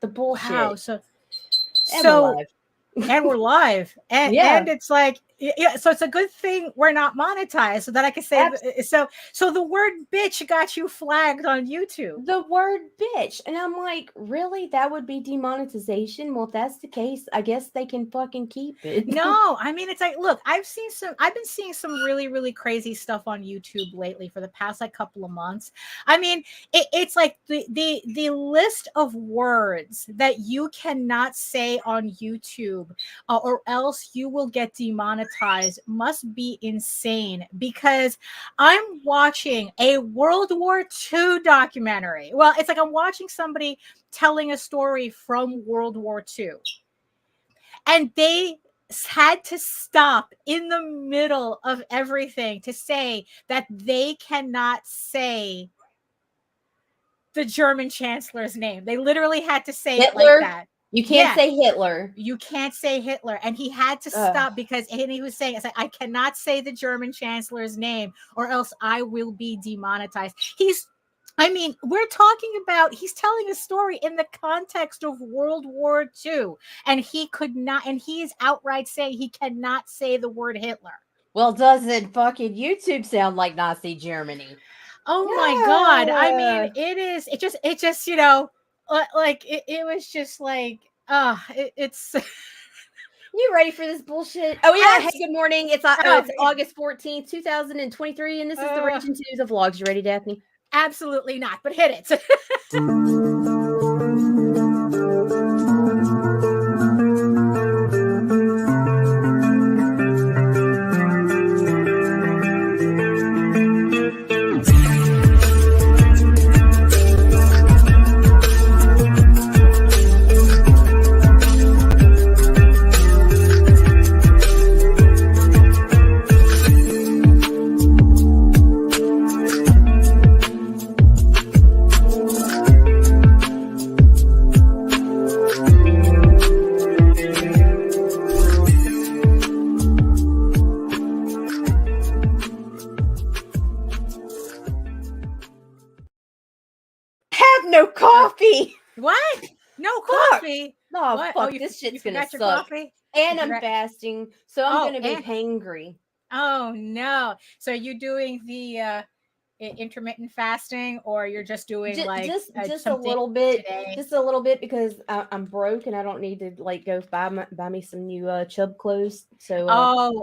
The bullshit. Wow. And we're live. And it's like, yeah, so it's a good thing we're not monetized, so that I can say so the word bitch got you flagged on YouTube. The word bitch. And I'm like, really? That would be demonetization? Well, if that's the case, I guess they can fucking keep it. No, I mean, it's like, look, I've been seeing some really, really crazy stuff on YouTube lately for the past like couple of months. I mean, it's like the list of words that you cannot say on YouTube or else you will get demonetized must be insane, because I'm watching a World War II documentary. Well, it's like I'm watching somebody telling a story from World War II, and they had to stop in the middle of everything to say that they cannot say the German chancellor's name. They literally had to say Hitler? It like that. You can't say Hitler. You can't say Hitler. And he had to stop because he was saying, it's like, I cannot say the German chancellor's name or else I will be demonetized. We're talking about, he's telling a story in the context of World War II, and he could not, and he is outright saying he cannot say the word Hitler. Well, doesn't fucking YouTube sound like Nazi Germany? Oh my God. I mean, it just, you know, like it was just like, it's. You ready for this bullshit? Oh yeah. Hey, good morning. It's August 14th, 2023, and this is the Ragin Twos of Vlogs. You ready, Daphne? Absolutely not, but hit it. No coffee. What? No coffee? No, fuck. This shit's gonna suck. And I'm fasting, so I'm gonna be hangry. Oh no! So you doing the intermittent fasting, or you're just doing just a little bit, today? Just a little bit, because I'm broke and I don't need to like go buy me some new Chubb clothes. So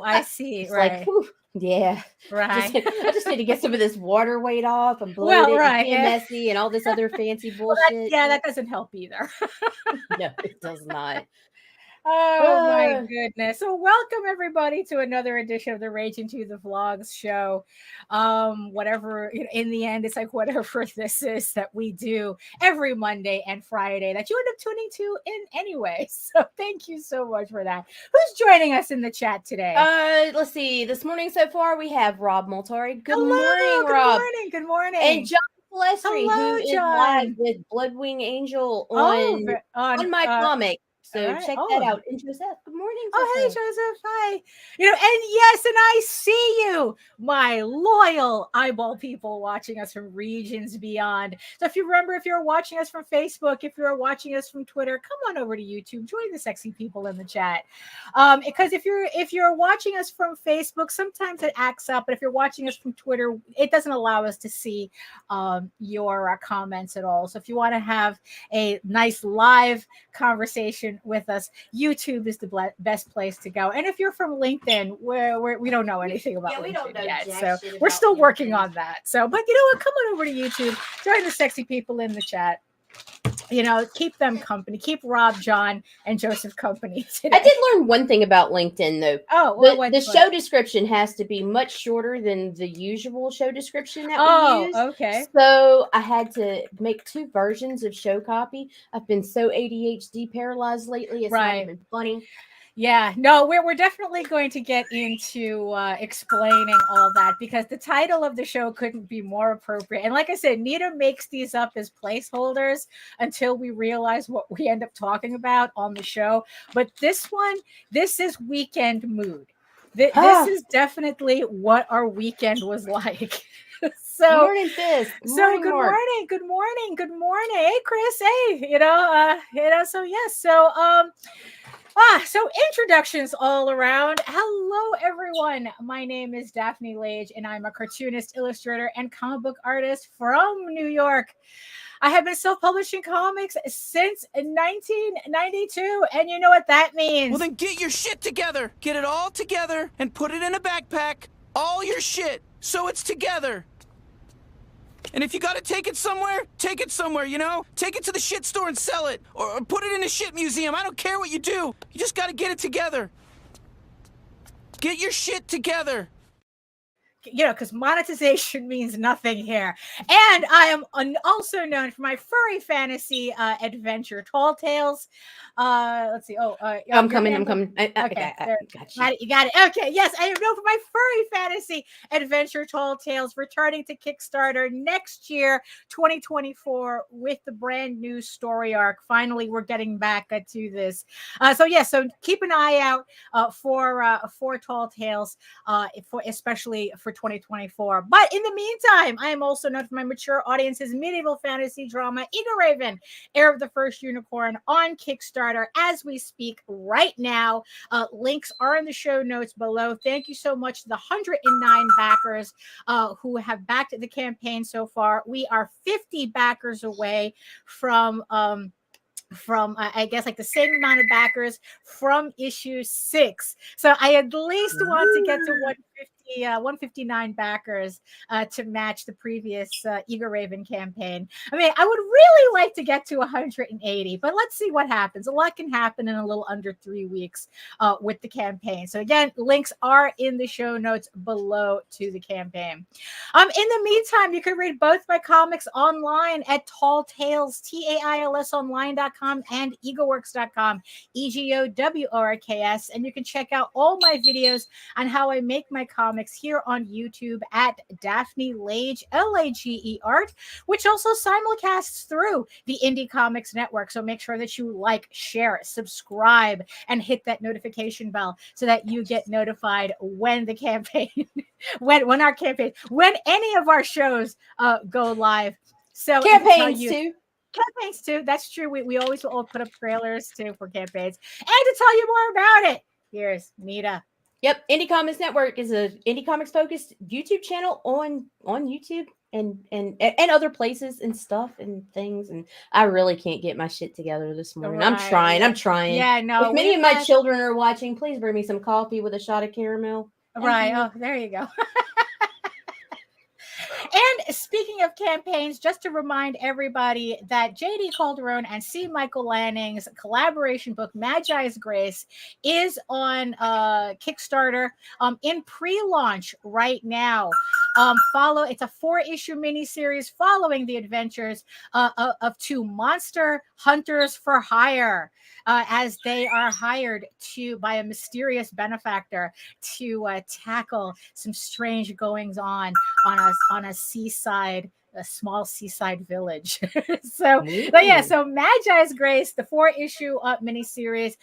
I see. Right. Like, whew, yeah. Right. I just need to get some of this water weight off. I'm bloated and messy and all this other fancy bullshit. That doesn't help either. No, it does not. Oh my goodness. So welcome everybody to another edition of the Ragin to the Vlogs show. Whatever, in the end, it's like whatever this is that we do every Monday and Friday that you end up tuning to in anyway. So thank you so much for that. Who's joining us in the chat today? Let's see. This morning so far we have Rob Multari. Good morning, Rob. Good morning. And John Leslie, who is live with Bloodwing Angel on my comic. So check that out. And Joseph, good morning. Joseph. Oh, hey, Joseph. Hi. And yes, and I see you, my loyal eyeball people watching us from regions beyond. So if you're watching us from Facebook, if you're watching us from Twitter, come on over to YouTube. Join the sexy people in the chat. Because if you're watching us from Facebook, sometimes it acts up. But if you're watching us from Twitter, it doesn't allow us to see your comments at all. So if you want to have a nice live conversation with us, YouTube is the best place to go. And if you're from LinkedIn, we don't know anything about LinkedIn yet, so we're still working on that. So, but you know what? Come on over to YouTube, join the sexy people in the chat. Keep them company. Keep Rob, John, and Joseph company today. I did learn one thing about LinkedIn, though. Oh, the show description has to be much shorter than the usual show description that we use. Okay. So I had to make 2 versions of show copy. I've been so ADHD paralyzed lately. It's not even funny. Yeah, no, we're definitely going to get into explaining all that, because the title of the show couldn't be more appropriate. And like I said, Nita makes these up as placeholders until we realize what we end up talking about on the show. But this is weekend mood. This is definitely what our weekend was like. So, morning, Fist. Morning, good Mark. morning, good morning, good morning. Hey, Chris. Hey, so yes. So introductions all around. Hello, everyone. My name is Daphne Lage, and I'm a cartoonist, illustrator, and comic book artist from New York. I have been self-publishing comics since 1992, and you know what that means. Well, then get your shit together. Get it all together and put it in a backpack. All your shit, so it's together. And if you gotta take it somewhere, you know? Take it to the shit store and sell it. Or put it in a shit museum. I don't care what you do. You just gotta get it together. Get your shit together. You know, because monetization means nothing here. And I am also known for my furry fantasy adventure, Tall Tales. Let's see. I'm coming. Okay, you got it. Okay, yes, I am known for my furry fantasy adventure, Tall Tales, returning to Kickstarter next year, 2024, with the brand new story arc. Finally, we're getting back to this. So keep an eye out for Tall Tales, especially for 2024. But in the meantime, I am also known for my mature audience's medieval fantasy drama, Eagle Raven, Heir of the First Unicorn, on Kickstarter as we speak right now. Links are in the show notes below. Thank you so much to the 109 backers who have backed the campaign so far. We are 50 backers away from I guess like the same amount of backers from issue 6. So I at least want to get to 159 backers to match the previous Eagle Raven campaign. I mean, I would really like to get to 180, but let's see what happens. A lot can happen in a little under 3 weeks with the campaign. So again, links are in the show notes below to the campaign. In the meantime, you can read both my comics online at Tall Tales, TAILS online.com and eagleworks.com, EGOWORKS. And you can check out all my videos on how I make my comics here on YouTube at Daphne Lage, LAGE Art, which also simulcasts through the Indie Comics Network. So make sure that you like, share, subscribe, and hit that notification bell so that you get notified when the campaign, when any of our shows go live. So Campaigns too. That's true. We always will put up trailers too for campaigns. And to tell you more about it, here's Nita. Yep, Indie Comics Network is a indie comics focused YouTube channel on YouTube and other places and stuff and things. And I really can't get my shit together this morning. Right. I'm trying. Yeah, no. If many of my children are watching, please bring me some coffee with a shot of caramel. Right. Oh, there you go. And speaking of campaigns, just to remind everybody that J.D. Calderon and C. Michael Lanning's collaboration book, Magi's Grace, is on Kickstarter in pre-launch right now. It's a 4-issue miniseries following the adventures of 2 monster hunters for hire, as they are hired by a mysterious benefactor to tackle some strange goings on a seaside, a small seaside village. So Magi's Grace, the 4-issue miniseries,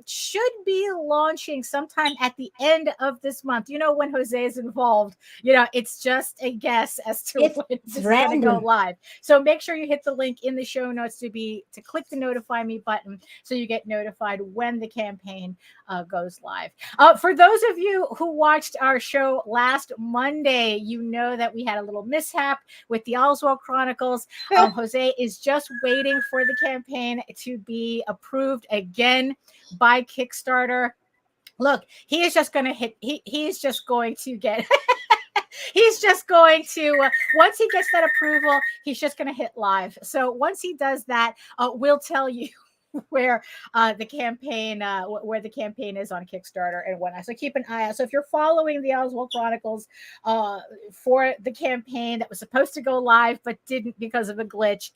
should be launching sometime at the end of this month. You know, when Jose is involved, you know, it's just a guess as to when it's going to go live. So make sure you hit the link in the show notes to click the notify me button so you get notified when the campaign goes live. For those of you who watched our show last Monday, you know that we had a little mishap with the Oswald Chronicles. Jose is just waiting for the campaign to be approved again by Kickstarter. Look, he is just going to hit. He's just going to get. He's just going to once he gets that approval, he's just going to hit live. So once he does that, we'll tell you where the campaign is on Kickstarter and whatnot. So keep an eye out. So if you're following the Oswald Chronicles for the campaign that was supposed to go live but didn't because of a glitch,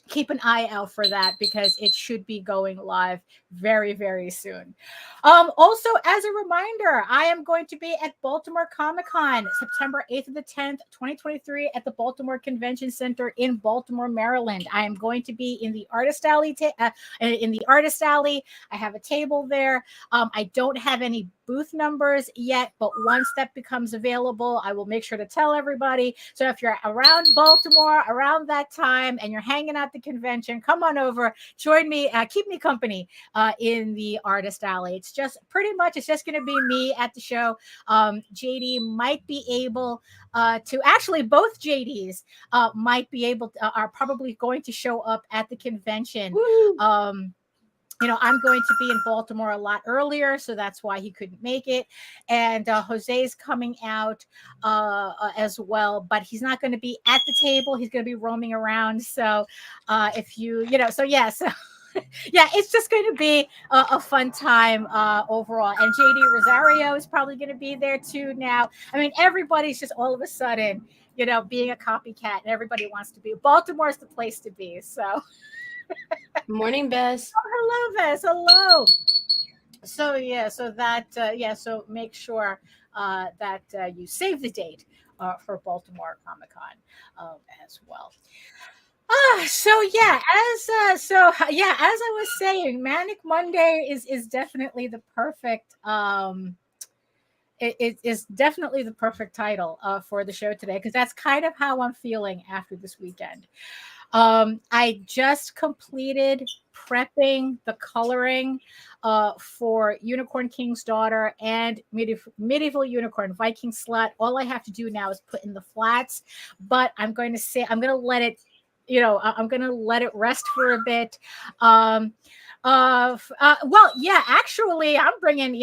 keep an eye out for that because it should be going live very, very soon. Also, as a reminder, I am going to be at Baltimore Comic-Con September 8th to the 10th, 2023 at the Baltimore Convention Center in Baltimore, Maryland. I am going to be in the Artist Alley. I have a table there. I don't have any booth numbers yet, but once that becomes available, I will make sure to tell everybody. So if you're around Baltimore around that time and you're hanging out the convention, come on over, join me, keep me company in the artist alley. It's just pretty much, it's just going to be me at the show. JD might be able to, actually both JDs might be able to, are probably going to show up at the convention. You know, I'm going to be in Baltimore a lot earlier, so that's why he couldn't make it. And Jose's coming out as well, but he's not going to be at the table. He's going to be roaming around. So if you know, so yeah, so yeah, it's just going to be a fun time overall. And JD Rosario is probably going to be there too now. I mean, everybody's just all of a sudden, you know, being a copycat, and everybody wants to be. Baltimore's the place to be. So. Morning, Bess. Oh, hello, Bess. Hello. So yeah, so that so make sure that you save the date for Baltimore Comic Con as well. So yeah, as I was saying, Manic Monday is definitely the perfect it is definitely the perfect title for the show today, because that's kind of how I'm feeling after this weekend. I just completed prepping the coloring for Unicorn King's Daughter and Medieval Unicorn Viking Slut. All I have to do now is put in the flats, but I'm going to let it, you know, I'm going to let it rest for a bit. Well, yeah, actually I'm bringing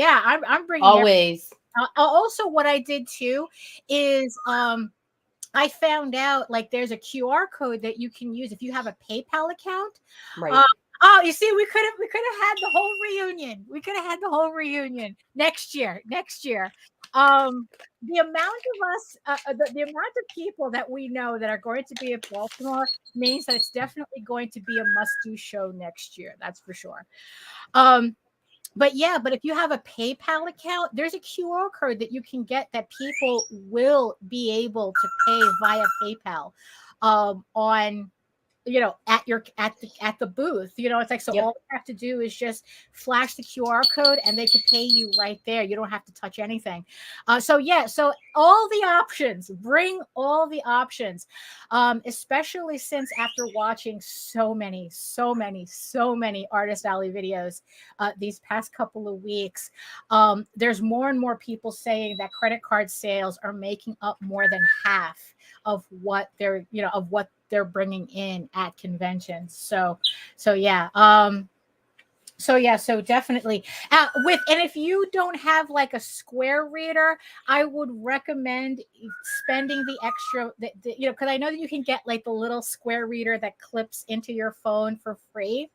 always. Also, what I did too is, I found out like there's a QR code that you can use if you have a PayPal account. Right. Oh, you see, we could have had the whole reunion. We could have had the whole reunion next year. The amount of us, the amount of people that we know that are going to be at Baltimore means that it's definitely going to be a must-do show next year. That's for sure. But if you have a PayPal account, there's a QR code that you can get that people will be able to pay via PayPal on, you know, at the booth. You know, it's like, so all you have to do is just flash the QR code and they can pay you right there. You don't have to touch anything. So all the options, bring all the options, especially since after watching so many Artist Alley videos these past couple of weeks, there's more and more people saying that credit card sales are making up more than half of what they're bringing in at conventions. So definitely and if you don't have like a Square reader, I would recommend spending the extra, you know, because I know that you can get like the little Square reader that clips into your phone for free.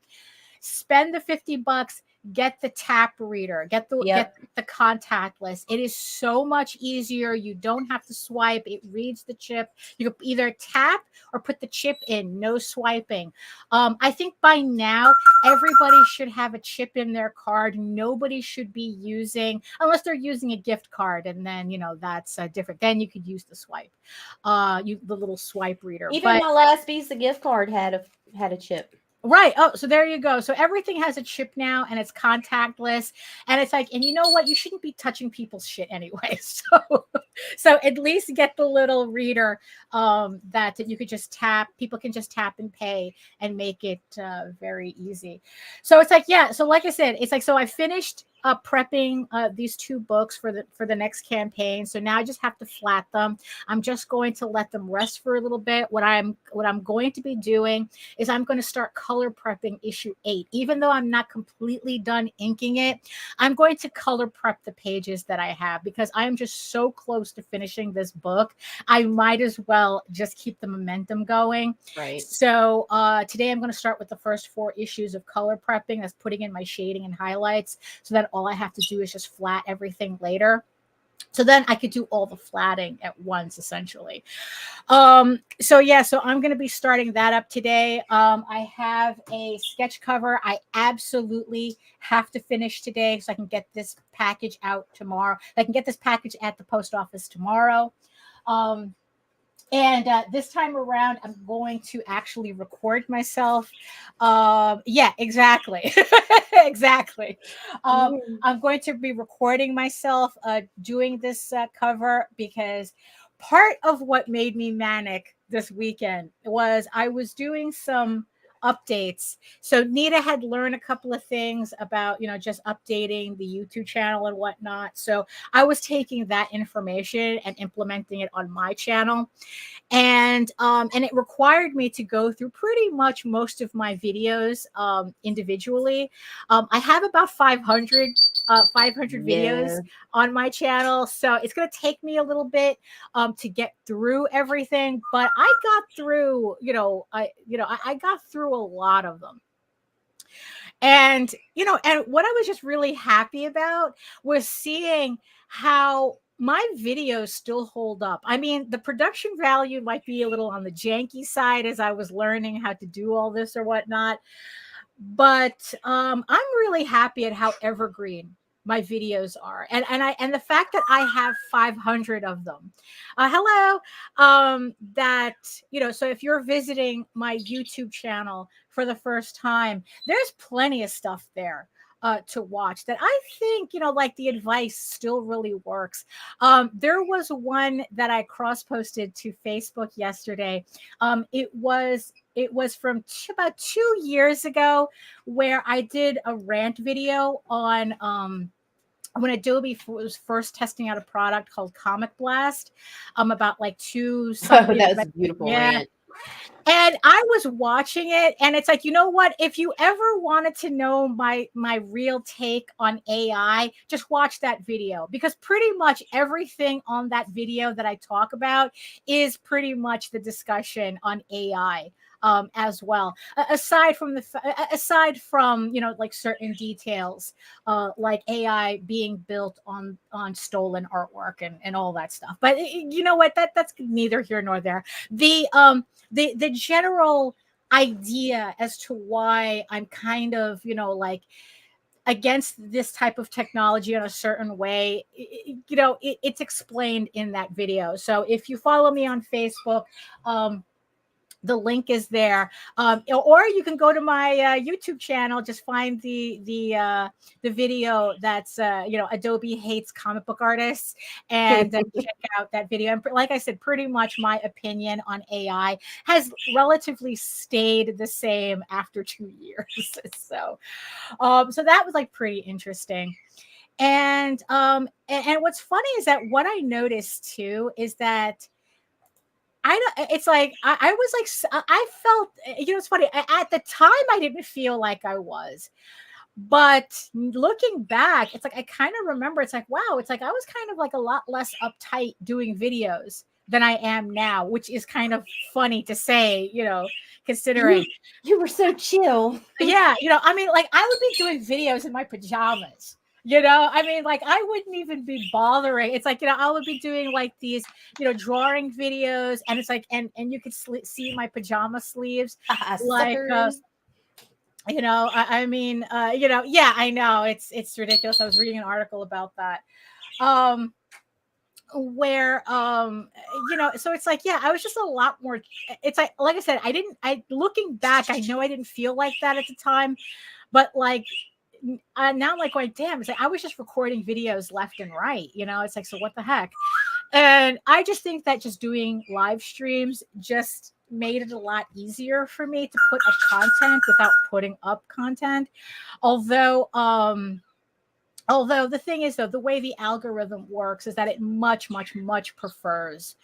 Spend the $50. Get the tap reader, get the contactless. It is so much easier. You don't have to swipe. It reads the chip. You can either tap or put the chip in, no swiping. I think by now everybody should have a chip in their card. Nobody should be using, unless they're using a gift card, and then, you know, that's different. Then you could use the swipe, the little swipe reader. Even my last Visa gift card had a chip. Right. Oh, so there you go. So everything has a chip now, and it's contactless. And it's like, and you know what? You shouldn't be touching people's shit anyway. So at least get the little reader that you could just tap. People can just tap and pay and make it very easy. So it's like, yeah. So like I said, it's like, so I finished prepping these two books for the next campaign. So now I just have to flat them. I'm just going to let them rest for a little bit. What I'm going to be doing is I'm going to start color prepping issue 8. Even though I'm not completely done inking it, I'm going to color prep the pages that I have, because I am just so close to finishing this book. I might as well just keep the momentum going. Right. So today I'm going to start with the first 4 issues of color prepping. That's putting in my shading and highlights, so that all I have to do is just flat everything later. So then I could do all the flatting at once, essentially. So I'm going to be starting that up today. I have a sketch cover I absolutely have to finish today, so I can get this package out tomorrow. I can get this package at the post office tomorrow. And this time around, I'm going to actually record myself. Yeah, exactly. Exactly. I'm going to be recording myself doing this cover, because part of what made me manic this weekend was I was doing some updates. So Nita had learned a couple of things about, just updating the YouTube channel and whatnot. So I was taking that information and implementing it on my channel, and it required me to go through pretty much most of my videos individually. I have about 500 videos Yeah. on my channel, so it's going to take me a little bit to get through everything, but I got through, I got through a lot of them. And and what I was just really happy about was seeing how my videos still hold up. I mean, the production value might be a little on the janky side as I was learning how to do all this or whatnot, but I'm really happy at how evergreen my videos are, and the fact that I have 500 of them. Hello. That, so if you're visiting my YouTube channel for the first time, there's plenty of stuff there to watch that I think, like the advice still really works. There was one that I cross posted to Facebook yesterday. It was from about 2 years ago, where I did a rant video on when Adobe was first testing out a product called Comic Blast, about like two Oh, that was a beautiful yeah. rant. And I was watching it, and it's like, you know what? If you ever wanted to know my real take on AI, just watch that video, because pretty much everything on that video that I talk about is pretty much the discussion on AI. As well, aside from like certain details, like AI being built on stolen artwork and all that stuff. But you know what? That's neither here nor there. The general idea as to why I'm kind of, like against this type of technology in a certain way, it's explained in that video. So if you follow me on Facebook, the link is there, or you can go to my YouTube channel. Just find the video that's Adobe hates comic book artists, and check out that video. And like I said, pretty much my opinion on AI has relatively stayed the same after 2 years. So that was like pretty interesting. And what's funny is that what I noticed too is that it's like I was like, I felt, it's funny, at the time I didn't feel like I was, but looking back, it's like I kind of remember, it's like, wow, it's like I was kind of like a lot less uptight doing videos than I am now, which is kind of funny to say, considering You were so chill. yeah, I mean, like I would be doing videos in my pajamas. I mean, like I wouldn't even be bothering. It's like, I would be doing like these, drawing videos, and it's like, and you could see my pajama sleeves, like, I mean, yeah, I know it's ridiculous. I was reading an article about that, where, so it's like, yeah, I was just a lot more. It's like I said, looking back, I know I didn't feel like that at the time, but like, now I'm like going, damn, it's like I was just recording videos left and right, it's like, so what the heck? And I just think that just doing live streams just made it a lot easier for me to put up content without putting up content. Although the thing is, though, the way the algorithm works is that it much, much, much prefers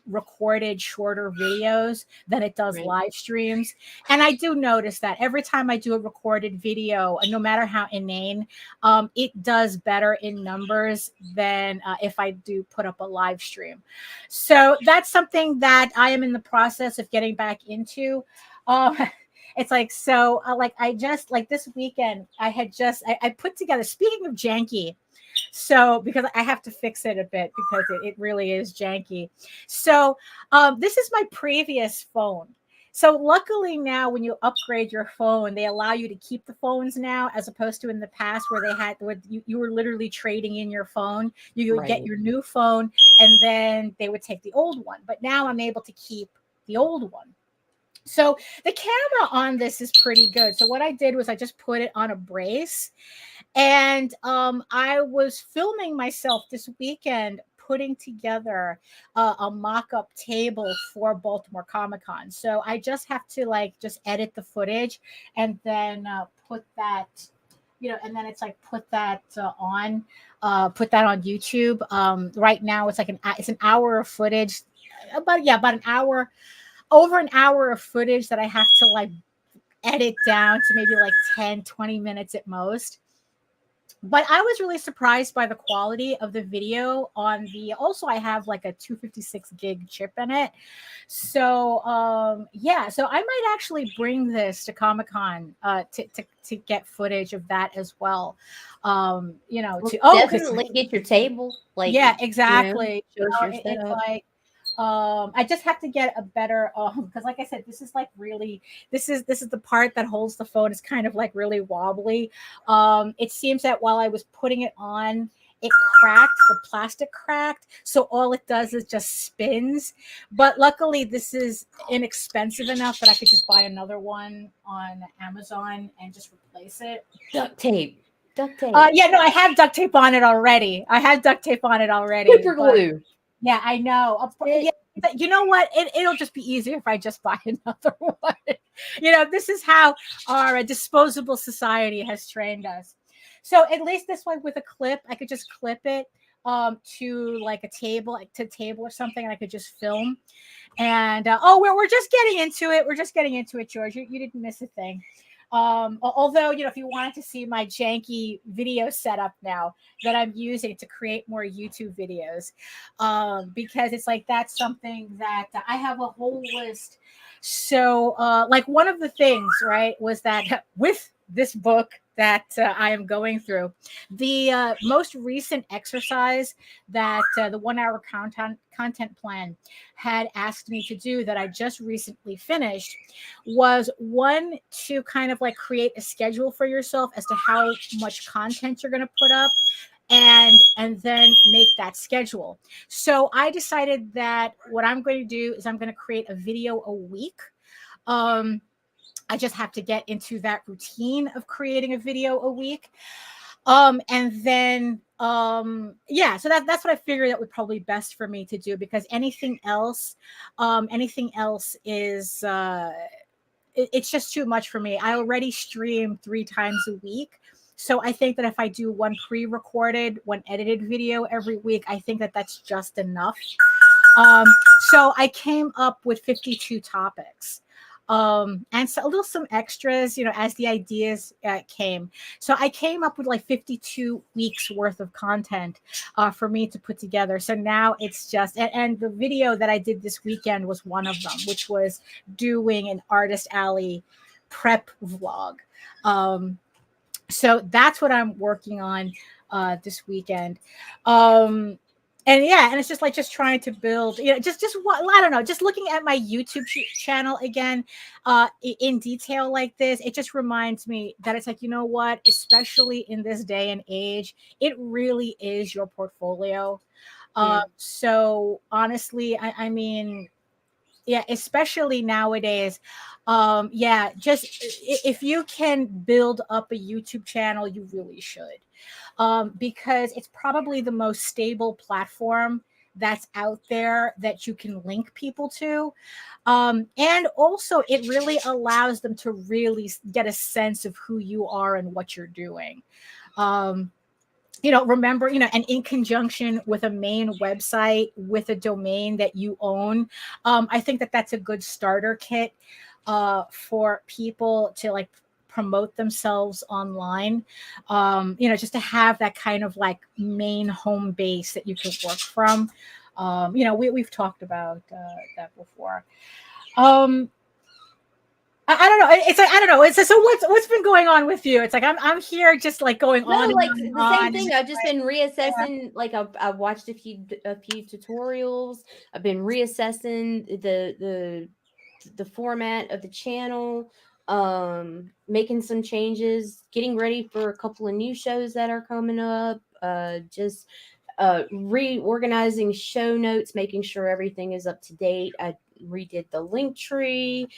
recorded shorter videos than it does live streams. And I do notice that every time I do a recorded video, no matter how inane, it does better in numbers than if I do put up a live stream. So that's something that I am in the process of getting back into. It's like, so like I just like this weekend I put together, speaking of janky, so because I have to fix it a bit because it really is janky. So this is my previous phone, So luckily now when you upgrade your phone, they allow you to keep the phones now, as opposed to in the past where you were literally trading in your phone. You would get Right. your new phone and then they would take the old one. But now I'm able to keep the old one. So the camera on this is pretty good. So what I did was I just put it on a brace, and I was filming myself this weekend putting together a mock-up table for Baltimore Comic Con. So I just have to like just edit the footage and then put that, and then it's like put that on YouTube. Right now it's like it's an hour of footage, about an hour, over an hour of footage that I have to like edit down to maybe like 10-20 minutes at most. But I was really surprised by the quality of the video on the, also I have like a 256 gig chip in it. So so I might actually bring this to Comic-Con to get footage of that as well. Definitely get your table. Like, yeah, exactly. show us your It's setup. like I just have to get a better because like I said, this is like really, this is the part that holds the phone is kind of like really wobbly. It seems that while I was putting it on, it cracked, the plastic cracked, so all it does is just spins. But luckily this is inexpensive enough that I could just buy another one on Amazon and just replace it. Duct tape. Yeah, no, I have duct tape on it already. Super glue. Yeah, I know. Yeah, you know what? It'll just be easier if I just buy another one. This is how our disposable society has trained us. So at least this one with a clip, I could just clip it to like a table, or something, and I could just film. And we're just getting into it. We're just getting into it, George. You didn't miss a thing. Although, if you wanted to see my janky video setup now that I'm using to create more YouTube videos, because it's like, that's something that I have a whole list. So, like one of the things, right, was that with this book that I am going through, the most recent exercise that the 1 hour content plan had asked me to do, that I just recently finished, was one to kind of like create a schedule for yourself as to how much content you're going to put up, and then make that schedule. So I decided that what I'm going to do is I'm going to create a video a week. I just have to get into that routine of creating a video a week. And then so that's what I figured that would probably be best for me to do, because anything else is it's just too much for me. I already stream 3 times a week. So I think that if I do one pre-recorded, one edited video every week, I think that that's just enough. So I came up with 52 topics. And so a little some extras, as the ideas came. So I came up with like 52 weeks worth of content for me to put together. So now it's just, and the video that I did this weekend was one of them, which was doing an Artist Alley prep vlog. So that's what I'm working on this weekend. And it's just trying to build, just what, I don't know, just looking at my YouTube channel again in detail like this, it just reminds me that it's like, you know what, especially in this day and age, it really is your portfolio. So honestly, I mean, yeah, especially nowadays, just if you can build up a YouTube channel, you really should. Because it's probably the most stable platform that's out there that you can link people to. And also it really allows them to really get a sense of who you are and what you're doing. Remember, and in conjunction with a main website with a domain that you own, I think that that's a good starter kit for people to like promote themselves online, just to have that kind of like main home base that you can work from. We've talked about that before. I don't know. It's like, I don't know. It's so what's been going on with you? It's like I'm here just like going on. Like and the on same thing. I've just been reassessing. Yeah. Like I've watched a few tutorials. I've been reassessing the the format of the channel, making some changes, getting ready for a couple of new shows that are coming up, just reorganizing show notes, making sure everything is up to date. I redid the link tree.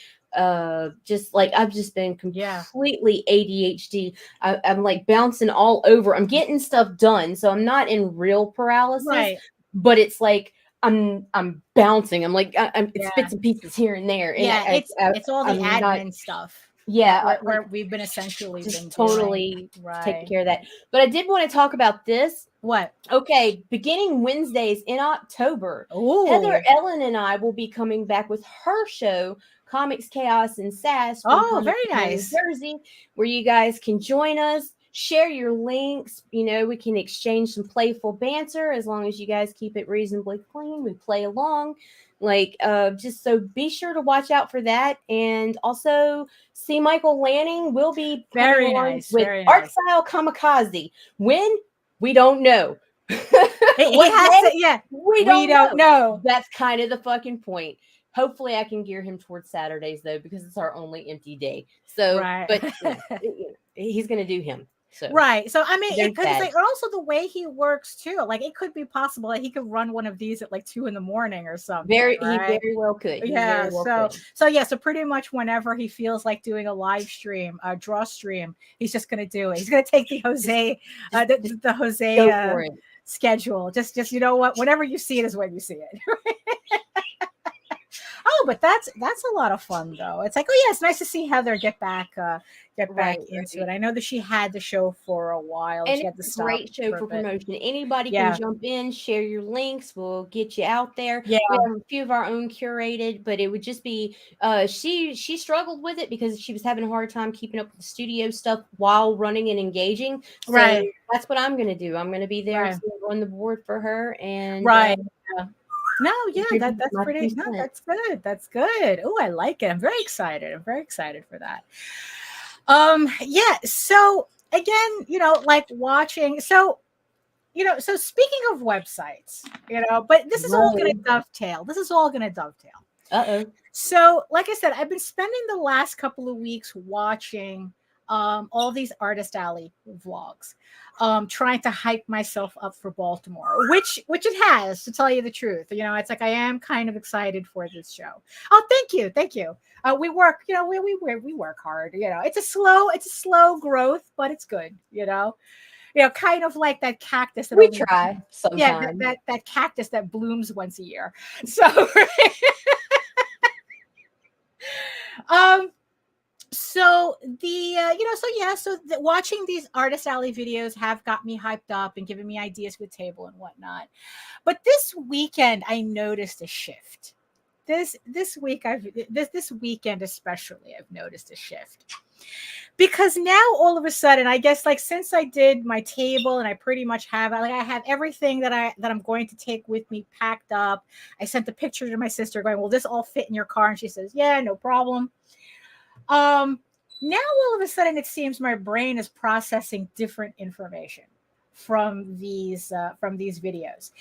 Just like I've just been completely ADHD. I'm like bouncing all over. I'm getting stuff done, so I'm not in real paralysis, Right. but it's like I'm bouncing. I'm like it's bits and pieces here and there. And it's all the admin stuff. Yeah, where we've been essentially just been totally doing. taking care of that. But I did want to talk about this. What? Okay, beginning Wednesdays in October, Ooh. Heather Ellen and I will be coming back with her show, Comics, Chaos, and Sass. Oh, very nice. New Jersey, where you guys can join us, share your links. You know, we can exchange some playful banter as long as you guys keep it reasonably clean. We play along. Like, just so be sure to watch out for that. And also see Michael Lanning will be very nice with very Art nice. Style Kamikaze. When? We don't know. He has to, we don't know. That's kind of the fucking point. Hopefully I can gear him towards Saturdays though, because it's our only empty day. So, but he's going to do him. So. Right. So, I mean, because like, also the way he works too, like it could be possible that he could run one of these at like 2 a.m. or something. He very well could. So pretty much whenever he feels like doing a live stream, a draw stream, he's just going to do it. He's going to take the Jose, the Jose schedule. Just, you know what, whenever you see it is when you see it. Oh, but that's a lot of fun though. It's like, oh yeah, it's nice to see Heather get back into it. I know that she had the show for a while. And she had to it's a great show for promotion. Anybody can jump in, share your links. We'll get you out there. Yeah. We have a few of our own curated, but it would just be she struggled with it because she was having a hard time keeping up with the studio stuff while running and engaging. So that's what I'm gonna do. I'm gonna be there to run the board for her and no, yeah, that's pretty. No, that's good. That's good. Oh, I like it. I'm very excited. For that. Yeah. So again, you know, like watching. So, you know, so speaking of websites, you know, but this is all going to dovetail. Uh-oh. So, like I said, I've been spending the last couple of weeks watching all these Artist Alley vlogs, trying to hype myself up for Baltimore, which it has, to tell you the truth. You know, it's like I am kind of excited for this show. Oh, thank you. We work, you know, we work hard. You know, it's a slow growth, but it's good. You know, kind of like that cactus that we try sometimes. Yeah, that cactus that blooms once a year. So. So watching these Artist Alley videos have got me hyped up and given me ideas for the table and whatnot. But this weekend, I noticed a shift. This weekend especially, I've noticed a shift. Because now all of a sudden, I guess like since I did my table and I pretty much have I have everything that I'm going to take with me packed up. I sent the picture to my sister going, "Will this all fit in your car?" And she says, "Yeah, no problem." Now all of a sudden it seems my brain is processing different information from these videos.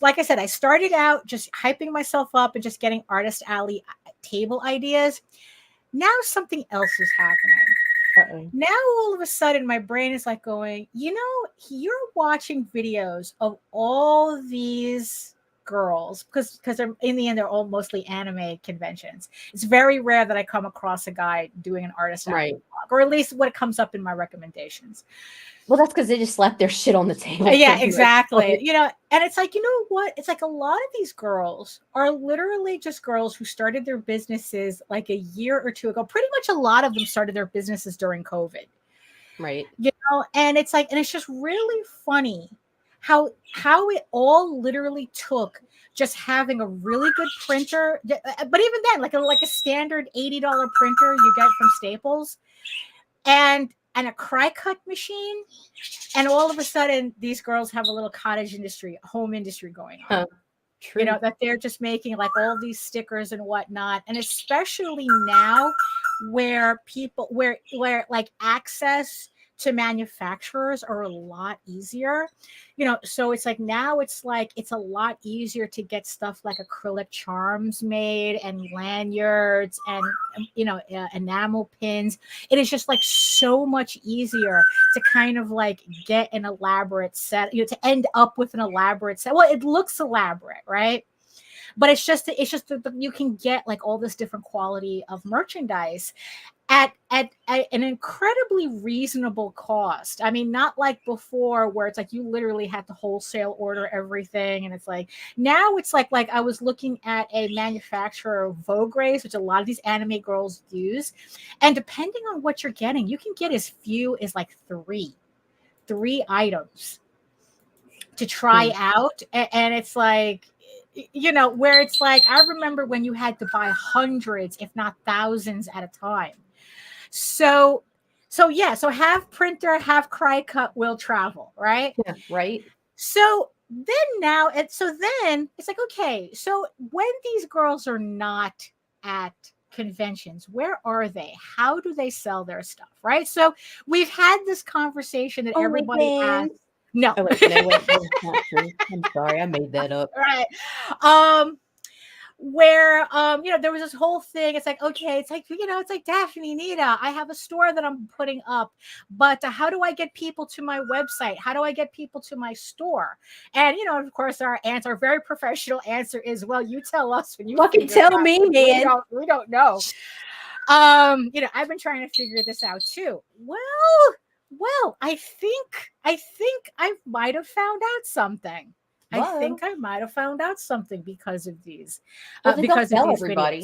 Like I said, I started out just hyping myself up and just getting Artist Alley table ideas. Now something else is happening. Now all of a sudden my brain is like going, you know, you're watching videos of all these girls because they're in the end they're all mostly anime conventions. It's very rare that I come across a guy doing an Artist Alley vlog, or at least what comes up in my recommendations. Well, that's because they just slapped their shit on the table. Yeah, exactly. You know, and it's like, you know what? It's like a lot of these girls are literally just girls who started their businesses like a year or two ago. Pretty much a lot of them started their businesses during COVID. Right. You know, and it's like, and it's just really funny how it all literally took just having a really good printer, but even then, like a standard $80 printer you get from Staples, and a cry cut machine, and all of a sudden these girls have a little home industry going on. True. You know, that they're just making like all these stickers and whatnot, and especially now where like access to manufacturers are a lot easier. You know, so it's like now it's like it's a lot easier to get stuff like acrylic charms made and lanyards and you know enamel pins. It is just like so much easier to kind of like get an elaborate set, you know, to end up with an elaborate set. Well, it looks elaborate, right? But it's just that you can get like all this different quality of merchandise at an incredibly reasonable cost. I mean, not like before where it's like you literally had to wholesale order everything. And it's like now it's like I was looking at a manufacturer of Vogue Race, which a lot of these anime girls use. And depending on what you're getting, you can get as few as like three items to try out. And it's like, you know, where it's like, I remember when you had to buy hundreds, if not thousands at a time. So yeah, so have printer, have cry cut will travel, right? Yeah, right. So then it's like, okay, so when these girls are not at conventions, where are they? How do they sell their stuff, right? So we've had this conversation that everybody has. No. Oh, wait, no, wait, that's not true. I'm sorry, I made that up. Right. Where you know, there was this whole thing. It's like, okay, it's like, you know, it's like, Daphne, Nita, I have a store that I'm putting up, but how do I get people to my website? How do I get people to my store? And you know, of course, our very professional answer is, well, you tell us when you fucking tell me, man. We don't know. You know, I've been trying to figure this out too. Well, I think I might have found out something. Whoa. I think I might have found out something because of these. Well, because of tell these everybody.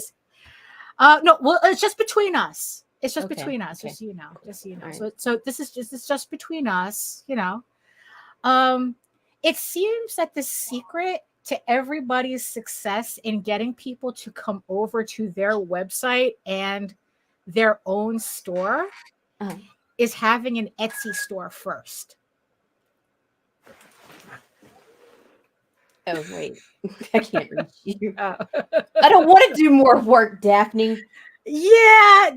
Videos. No, well, it's just between us. It's just Okay, between us, okay. just so you know. Just so you know. All So this is just between us, you know. It seems that the secret to everybody's success in getting people to come over to their website and their own store is having an Etsy store first. Oh, wait. I can't reach you. I don't want to do more work, Daphne. Yeah,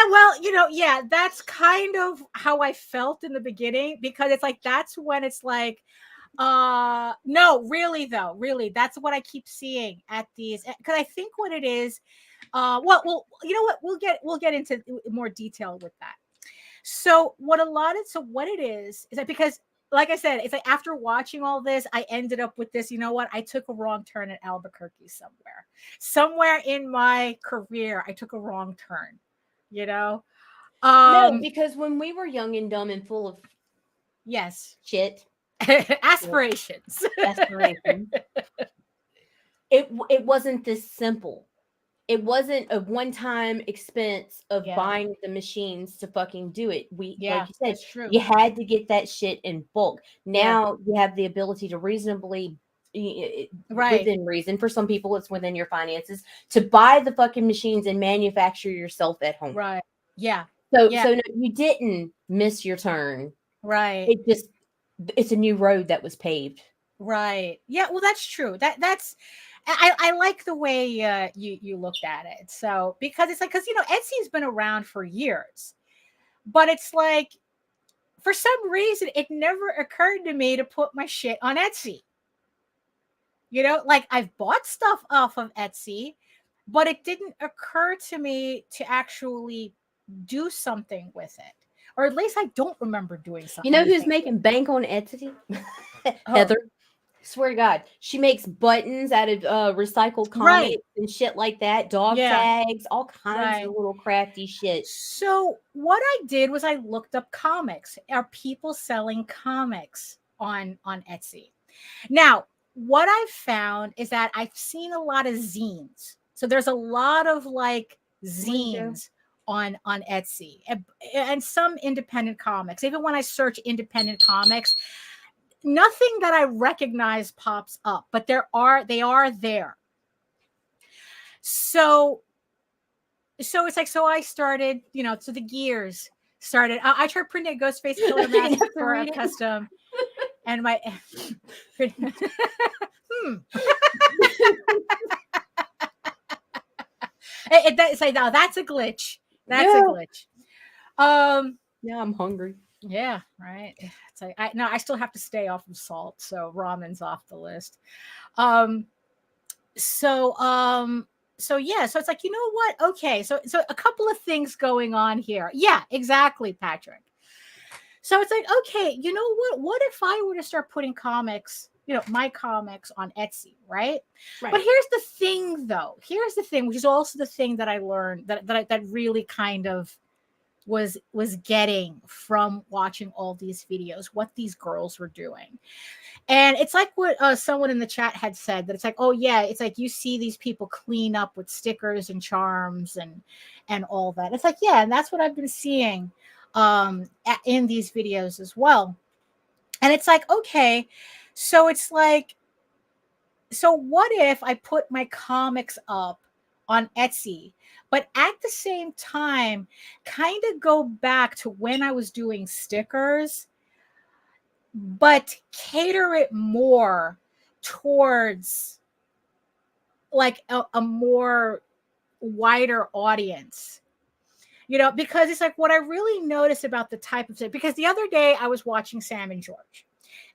well, you know, yeah, that's kind of how I felt in the beginning, because it's like that's when it's like no, really though, really, that's what I keep seeing at these, because I think what it is, well, you know what, we'll get into more detail with that. So what it is that, because like I said, it's like after watching all this, I ended up with this. You know what? I took a wrong turn at Albuquerque somewhere in my career. I took a wrong turn, you know? No, because when we were young and dumb and full of shit, aspirations, it wasn't this simple. It wasn't a one-time expense of buying the machines to fucking do it. Like you said, that's true. You had to get that shit in bulk. Now you have the ability to reasonably, within reason, for some people it's within your finances, to buy the fucking machines and manufacture yourself at home. Right. Yeah. So no, you didn't miss your turn. Right. It's a new road that was paved. Right. Yeah. Well, that's true. That's. I like the way you looked at it. So because it's like, because you know, Etsy's been around for years, but it's like for some reason it never occurred to me to put my shit on Etsy. You know, like I've bought stuff off of Etsy, but it didn't occur to me to actually do something with it, or at least I don't remember doing something. You know who's making bank on Etsy? Heather. Swear to God, she makes buttons out of recycled comics and shit like that, dog tags, all kinds of little crafty shit. So what I did was I looked up comics. Are people selling comics on Etsy? Now, what I've found is that I've seen a lot of zines. So there's a lot of like zines on Etsy and some independent comics. Even when I search independent comics, nothing that I recognize pops up, but they are there. So it's like, so I started, you know, so the gears started. I tried printing a Ghostface Killer mask for a custom, and my it's like, no, that's a glitch. That's a glitch. Yeah, I'm hungry. Yeah, right. It's like I still have to stay off of salt, so ramen's off the list. Um, so so yeah, so it's like, you know what? Okay, so a couple of things going on here. Yeah, exactly, Patrick. So it's like, okay, you know what? What if I were to start putting comics, my comics on Etsy, right? Right. But here's the thing, though. Here's the thing, which is also the thing that I learned that really kind of was getting from watching all these videos, what these girls were doing. And it's like what someone in the chat had said, that it's like, oh yeah, it's like you see these people clean up with stickers and charms and all that. It's like, yeah, and that's what I've been seeing in these videos as well. And it's like, okay, so it's like, so what if I put my comics up on Etsy, but at the same time kind of go back to when I was doing stickers, but cater it more towards like a more wider audience, because it's like what I really noticed about the type of, because the other day I was watching Sam and George,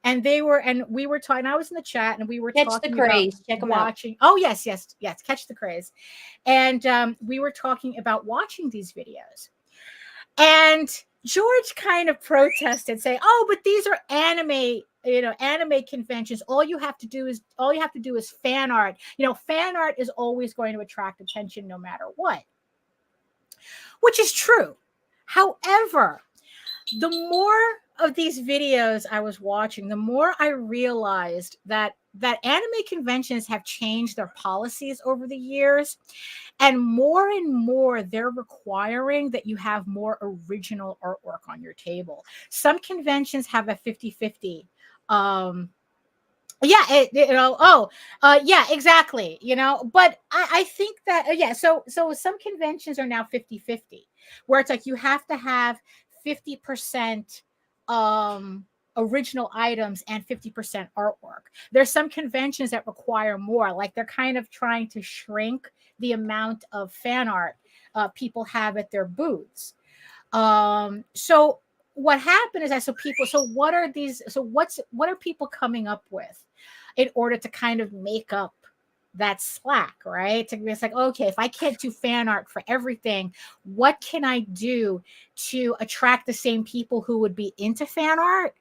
and we were talking, I was in the chat and we were Catch talking the Craze. about Check them out. watching. Oh yes, Catch the Craze. And we were talking about watching these videos, and George kind of protested, saying, oh, but these are anime conventions. All you have to do is fan art. Fan art is always going to attract attention no matter what, which is true. However, the more of these videos I was watching, the more I realized that anime conventions have changed their policies over the years, and more they're requiring that you have more original artwork on your table. Some conventions have a 50-50. Yeah, yeah, exactly. But I think that, yeah, so some conventions are now 50-50, where it's like you have to have 50% original items and 50% artwork. There's some conventions that require more, like they're kind of trying to shrink the amount of fan art people have at their booths. So what happened is that, what are people coming up with in order to kind of make up that slack, right? It's like, okay, if I can't do fan art for everything, what can I do to attract the same people who would be into fan art,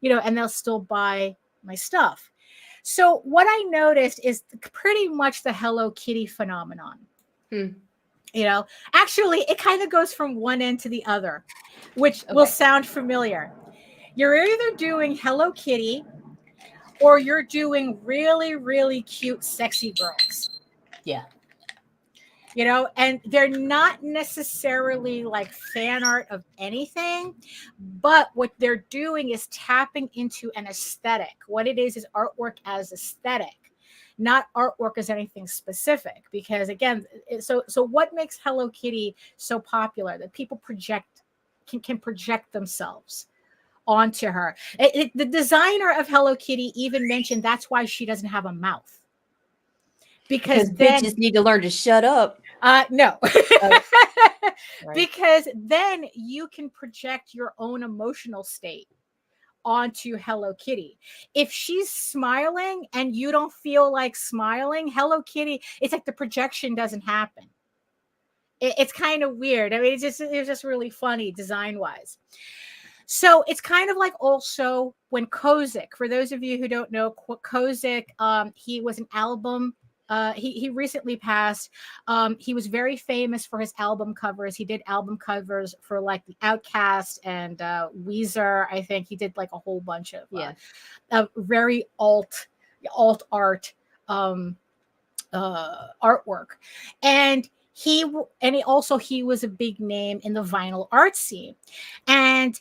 and they'll still buy my stuff. So what I noticed is pretty much the Hello Kitty phenomenon. Actually, it kind of goes from one end to the other, which will sound familiar. You're either doing Hello Kitty or you're doing really, really cute, sexy girls. Yeah. And they're not necessarily like fan art of anything, but what they're doing is tapping into an aesthetic. What it is artwork as aesthetic, not artwork as anything specific. Because again, so what makes Hello Kitty so popular? That people can project themselves onto her. The designer of Hello Kitty even mentioned that's why she doesn't have a mouth. Because bitches need to learn to shut up. No. Right. Because then you can project your own emotional state onto Hello Kitty. If she's smiling and you don't feel like smiling, Hello Kitty, it's like the projection doesn't happen. It's kind of weird. I mean, it's just really funny design-wise. So it's kind of like also when Kozik, for those of you who don't know, Kozik, he was an album. He recently passed. He was very famous for his album covers. He did album covers for like the Outkast and Weezer. I think he did like a whole bunch of very alt art artwork. And he was a big name in the vinyl art scene. And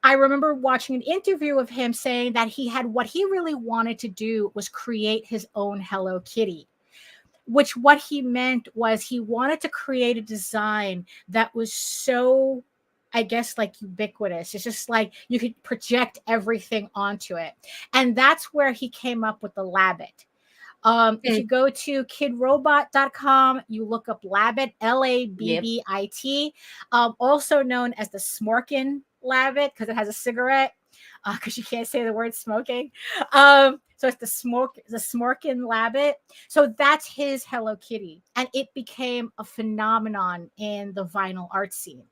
I remember watching an interview of him saying that what he really wanted to do was create his own Hello Kitty, which what he meant was he wanted to create a design that was so, I guess, like ubiquitous. It's just like you could project everything onto it. And that's where he came up with the Labbit. If you go to kidrobot.com, you look up Labbit, Labbit, also known as the Smorkin Labbit because it has a cigarette, because you can't say the word smoking. So it's the Smorkin Labbit. So that's his Hello Kitty, and it became a phenomenon in the vinyl art scene.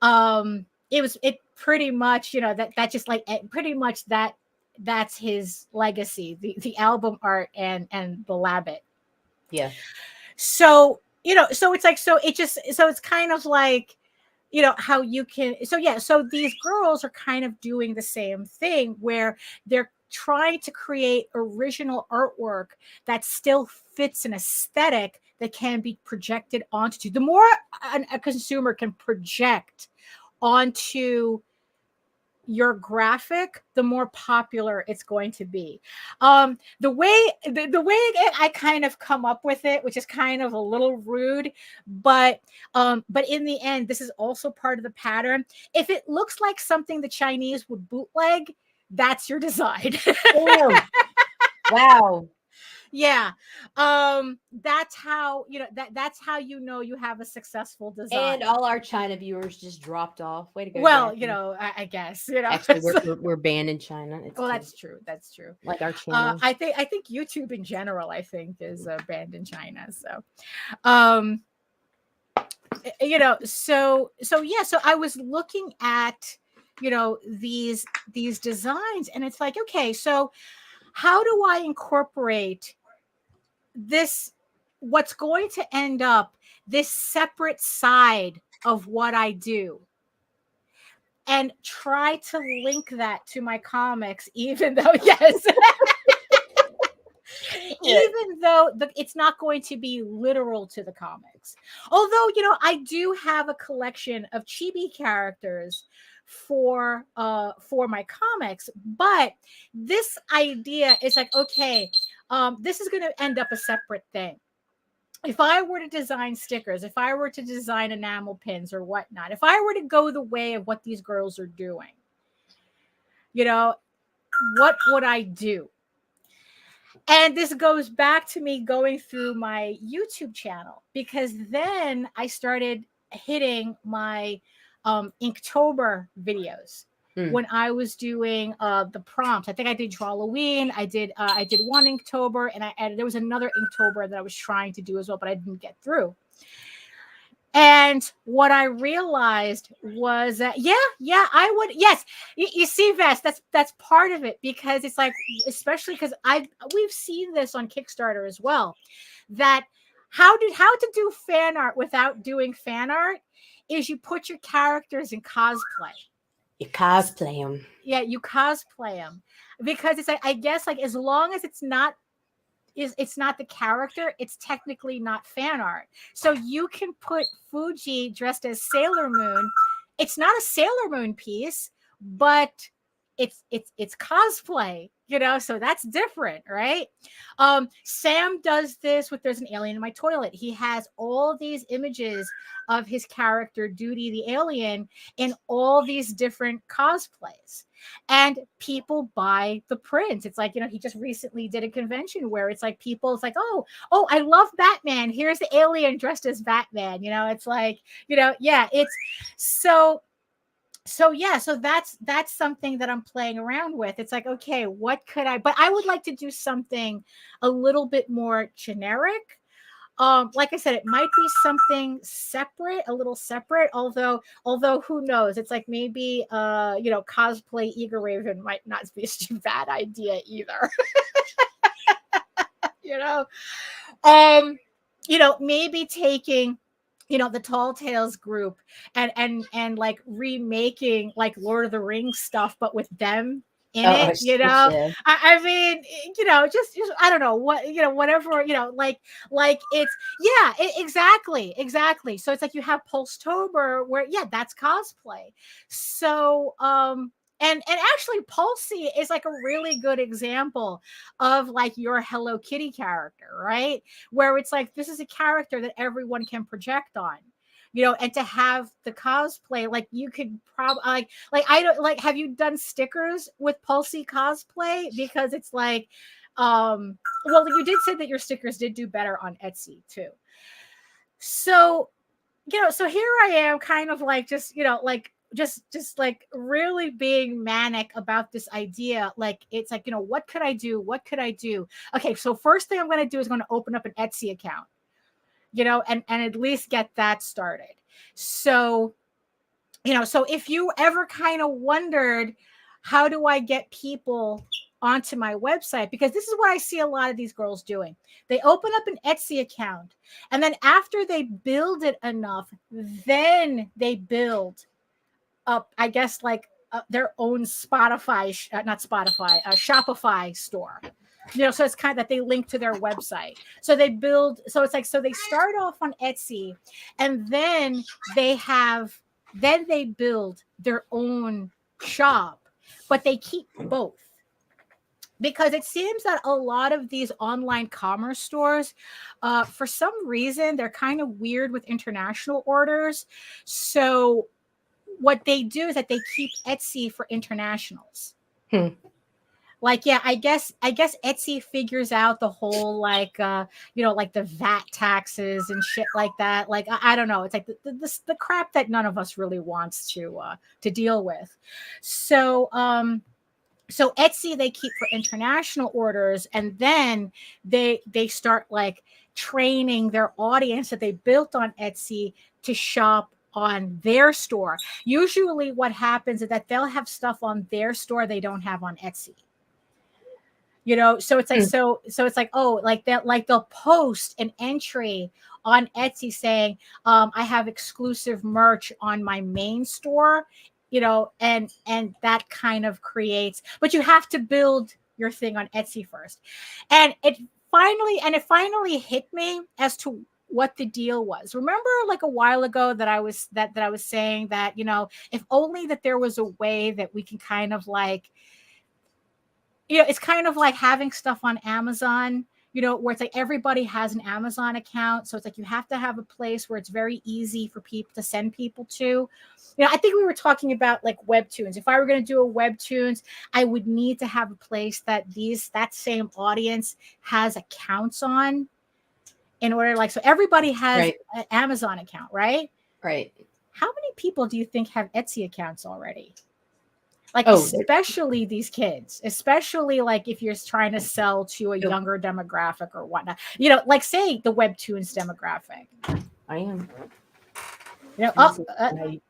It pretty much, that just like pretty much that's his legacy, the album art and the Labbit. Yeah. So, so it's like, so it's kind of like, how you can, so these girls are kind of doing the same thing where they're trying to create original artwork that still fits an aesthetic that can be projected onto. The more a consumer can project onto your graphic, the more popular it's going to be. The way I kind of come up with it, which is kind of a little rude, but in the end, this is also part of the pattern. If it looks like something the Chinese would bootleg, that's your design. Damn. Wow. Yeah. That's how, that's how you have a successful design. And all our China viewers just dropped off. Way to go. Well, Daphne. I guess, Actually, we're banned in China. It's well, cool. that's true. That's true. Like our channel. I think YouTube in general, I think, is banned in China. So, so I was looking at, these designs, and it's like, okay, so how do I incorporate this, what's going to end up this separate side of what I do, and try to link that to my comics, even though, yes, even though it's not going to be literal to the comics. Although, I do have a collection of chibi characters for my comics, but this idea is like, okay, this is going to end up a separate thing. If I were to design stickers, if I were to design enamel pins or whatnot, if I were to go the way of what these girls are doing, what would I do? And this goes back to me going through my YouTube channel, because then I started hitting my Inktober videos when I was doing the prompts. I think I did Halloween. I did one Inktober, and there was another Inktober that I was trying to do as well, but I didn't get through. And what I realized was that, I would, yes, you see, Vess, that's part of it, because it's like, especially because we've seen this on Kickstarter as well, that how to do fan art without doing fan art is you put your characters in cosplay. You cosplay them. Yeah, you cosplay them, because it's like, I guess, like, as long as it's not the character, it's technically not fan art. So you can put Fuji dressed as Sailor Moon. It's not a Sailor Moon piece, but it's cosplay, so that's different, right? Sam does this with There's an Alien in My Toilet. He has all these images of his character Duty the alien in all these different cosplays, and people buy the prints. It's like, he just recently did a convention where it's like, it's like, oh, I love Batman, here's the alien dressed as Batman. It's like, it's so that's something that I'm playing around with. It's like, okay, what could but I would like to do something a little bit more generic. Like I said, it might be something separate, a little separate, although who knows? It's like, maybe cosplay Eager Raven might not be such a bad idea either. Maybe taking the Tall Tales group and like remaking like Lord of the Rings stuff, but with them in it, Yeah. I mean, just I don't know what, whatever, like it's, exactly. So it's like you have Pulstober where, that's cosplay. So, and actually Pulsey is like a really good example of like your Hello Kitty character, right? Where it's like, this is a character that everyone can project on, and to have the cosplay, like you could probably I don't like, have you done stickers with Pulsey cosplay? Because it's like, well, you did say that your stickers did do better on Etsy too. So, so here I am kind of like, just, like just like really being manic about this idea. Like, it's like, what could I do? What could I do? Okay, so first thing I'm going to do is going to open up an Etsy account, and at least get that started. So, so if you ever kind of wondered, how do I get people onto my website? Because this is what I see a lot of these girls doing. They open up an Etsy account, and then after they build it enough, then they build up, I guess, like their own Shopify store. So it's kind of that they link to their website. So they build, so it's like, so they start off on Etsy, and then they build their own shop, but they keep both. Because it seems that a lot of these online commerce stores, for some reason, they're kind of weird with international orders. So what they do is that they keep Etsy for internationals. Like, yeah, I guess Etsy figures out the whole, like, like the VAT taxes and shit like that. Like, I don't know. It's like the crap that none of us really wants to deal with. So Etsy, they keep for international orders, and then they start like training their audience that they built on Etsy to shop on their store. Usually what happens is that they'll have stuff on their store they don't have on Etsy. So it's like, so it's like, oh, like that, like they'll post an entry on Etsy saying, I have exclusive merch on my main store, and that kind of creates, but you have to build your thing on Etsy first. And it finally hit me as to what the deal was. Remember, like a while ago that I was saying that, if only that there was a way that we can kind of like, it's kind of like having stuff on Amazon, where it's like everybody has an Amazon account. So it's like you have to have a place where it's very easy for people to send people to. I think we were talking about like webtoons. If I were going to do a webtoons, I would need to have a place that that same audience has accounts on, in order, like, so everybody has an Amazon account, right? Right. How many people do you think have Etsy accounts already? Like, especially these kids, especially like if you're trying to sell to a younger demographic or whatnot, like say the webtoons demographic. I am.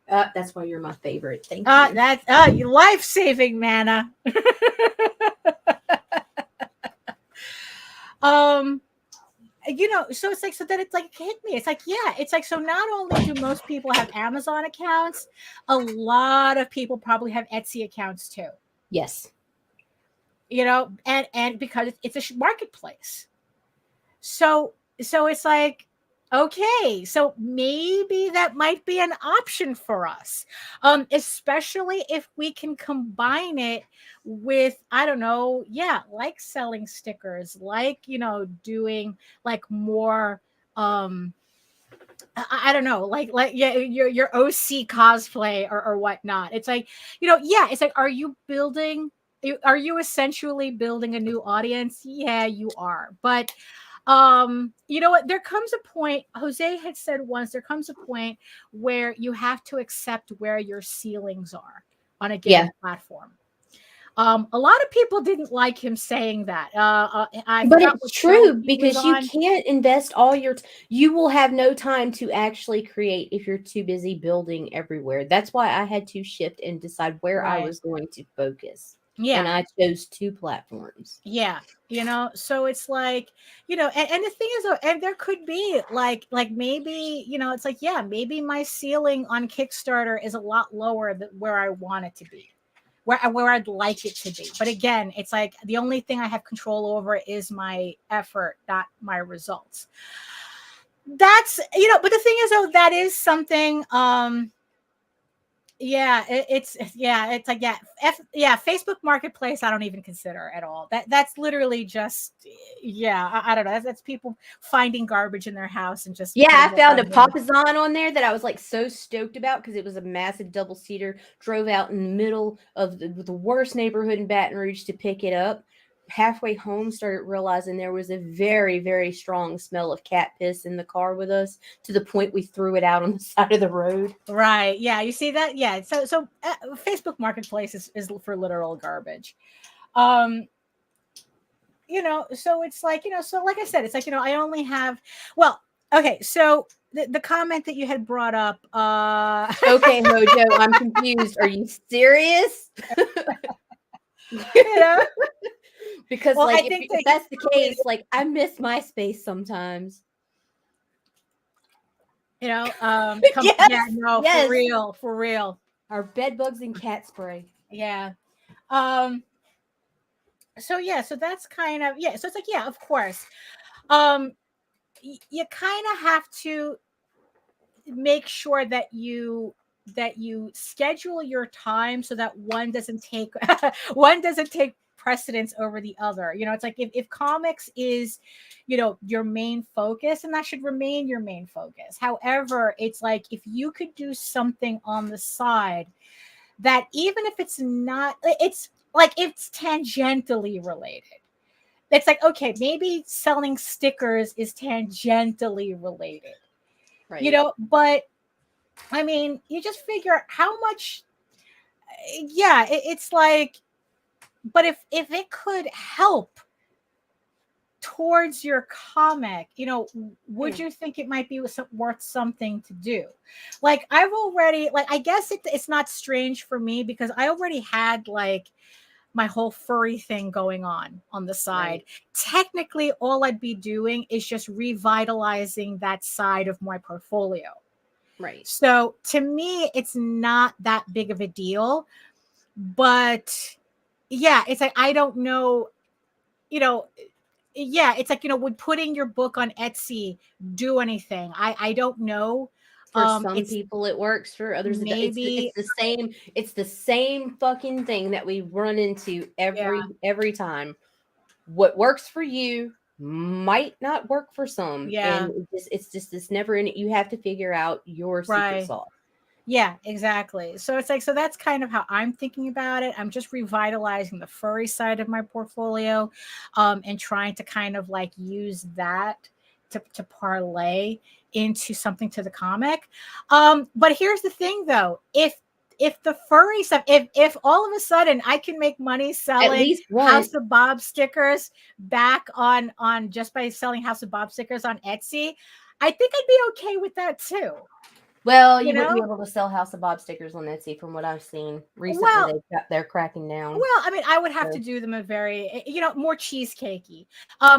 That's why you're my favorite. Thank you. That's you life-saving mana. So it's like, so that it's like, it hit me. It's like, yeah, it's like, so not only do most people have Amazon accounts, a lot of people probably have Etsy accounts too. Yes. And because it's a marketplace. So it's like, okay, so maybe that might be an option for us, especially if we can combine it with, I don't know, like selling stickers, like, doing like more, I don't know, like your OC cosplay or whatnot. It's like, it's like, are you essentially building a new audience? Yeah, you are. But you know what? There comes a point, Jose had said once, there comes a point where you have to accept where your ceilings are on a given platform. A lot of people didn't like him saying that. But it's true, because you can't invest all your you will have no time to actually create if you're too busy building everywhere. That's why I had to shift and decide where I was going to focus. Yeah. And I chose 2 platforms. Yeah. So it's like, and the thing is, and there could be like maybe, it's like, yeah, maybe my ceiling on Kickstarter is a lot lower than where I want it to be, where I'd like it to be. But again, it's like the only thing I have control over is my effort, not my results. That's, but the thing is, though, that is something, it's like, Facebook Marketplace, I don't even consider at all. That's literally just, I don't know. That's people finding garbage in their house and just. I found a Papazon on there that I was like so stoked about, because it was a massive double-seater. Drove out in the middle of the worst neighborhood in Baton Rouge to pick it up. halfway home started realizing there was a very, very strong smell of cat piss in the car with us, to the point we threw it out on the side of the road. Right. Yeah. You see that? Yeah. So Facebook Marketplace is for literal garbage. So it's like, so like I said, it's like, I only have, well, okay. So the comment that you had brought up, Okay, Mojo, I'm confused. Are you serious? Because well, like I think if that's the case, like I miss MySpace sometimes. Yes, yes. for real. Our bed bugs and cat spray. Yeah. So that's kind of, so it's like, yeah, of course. You kind of have to make sure that you schedule your time so that one doesn't take precedence over the other. It's like if comics is, your main focus, and that should remain your main focus. However, it's like if you could do something on the side that, even if it's not, it's like it's tangentially related. It's like, okay, maybe selling stickers is tangentially related. Right. But I mean, you just figure how much, it's like, but if it could help towards your comic, would you think it might be worth something to do? Like, I've already, like, I guess it's not strange for me because I already had like my whole furry thing going on the side. Right. Technically, all I'd be doing is just revitalizing that side of my portfolio. Right. So to me, it's not that big of a deal. But yeah, it's like, I don't know, it's like, would putting your book on Etsy do anything? I don't know. For some people it works, for others maybe it's the same fucking thing that we run into every time. What works for you might not work for some. Yeah. And it's just this never ending. You have to figure out your secret sauce. Yeah, exactly. So it's like, so that's kind of how I'm thinking about it. I'm just revitalizing the furry side of my portfolio, and trying to kind of like use that to parlay into something to the comic. But here's the thing though, if the furry stuff, if all of a sudden I can make money selling House of Bob stickers back on just by selling House of Bob stickers on Etsy, I think I'd be okay with that too. Well, you wouldn't be able to sell House of Bob stickers on Etsy from what I've seen recently. They're cracking down. Well, I mean, I would have to do them a very, more cheesecakey.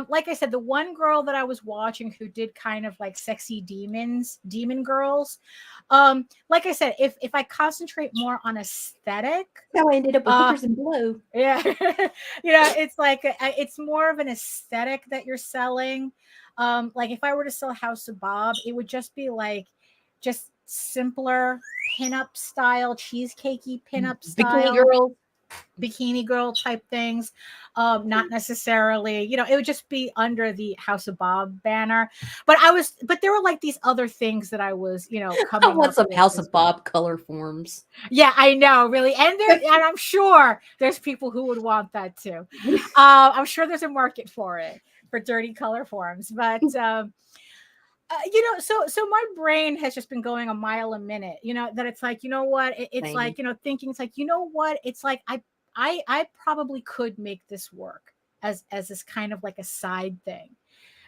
Like I said, the one girl that I was watching who did kind of like sexy demon girls. Like I said, if I concentrate more on aesthetic. How I ended up with Hookers and Blow. Yeah. It's like, it's more of an aesthetic that you're selling. Like if I were to sell House of Bob, it would just be like, just simpler pinup style, cheesecakey pinup style, bikini girl type things. Not necessarily, it would just be under the House of Bob banner. But there were like these other things that I was, coming. I want some House of Bob color forms. Yeah, I know, really, and I'm sure there's people who would want that too. I'm sure there's a market for it, for dirty color forms, but. So my brain has just been going a mile a minute, that it's like, what, it's like, thinking, it's like, what, it's like, I probably could make this work as this kind of like a side thing,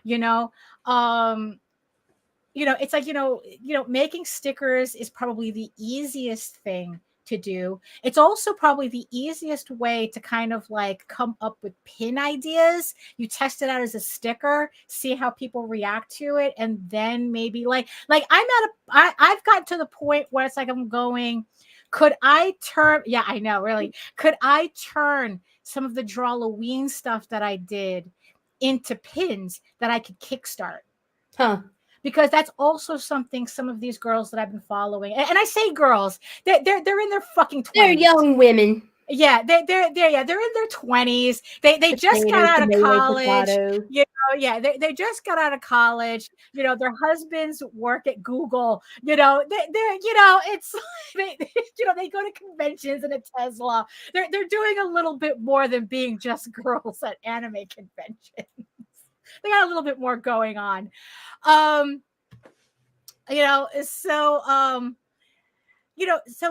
it's like, making stickers is probably the easiest thing to do. It's also probably the easiest way to kind of like come up with pin ideas. You test it out as a sticker, see how people react to it, and then maybe like I've gotten to the point where it's like I'm going, could I turn some of the Drawloween stuff that I did into pins that I could kickstart? Because that's also something some of these girls that I've been following, and I say girls, they're in their fucking 20s. They're young women. they're in their 20s. They just got out of college. You know, they just got out of college. You know, their husbands work at Google. You know, they're you know, it's they you know, they go to conventions in a Tesla. They're doing a little bit more than being just girls at anime conventions. They got a little bit more going on. You know, so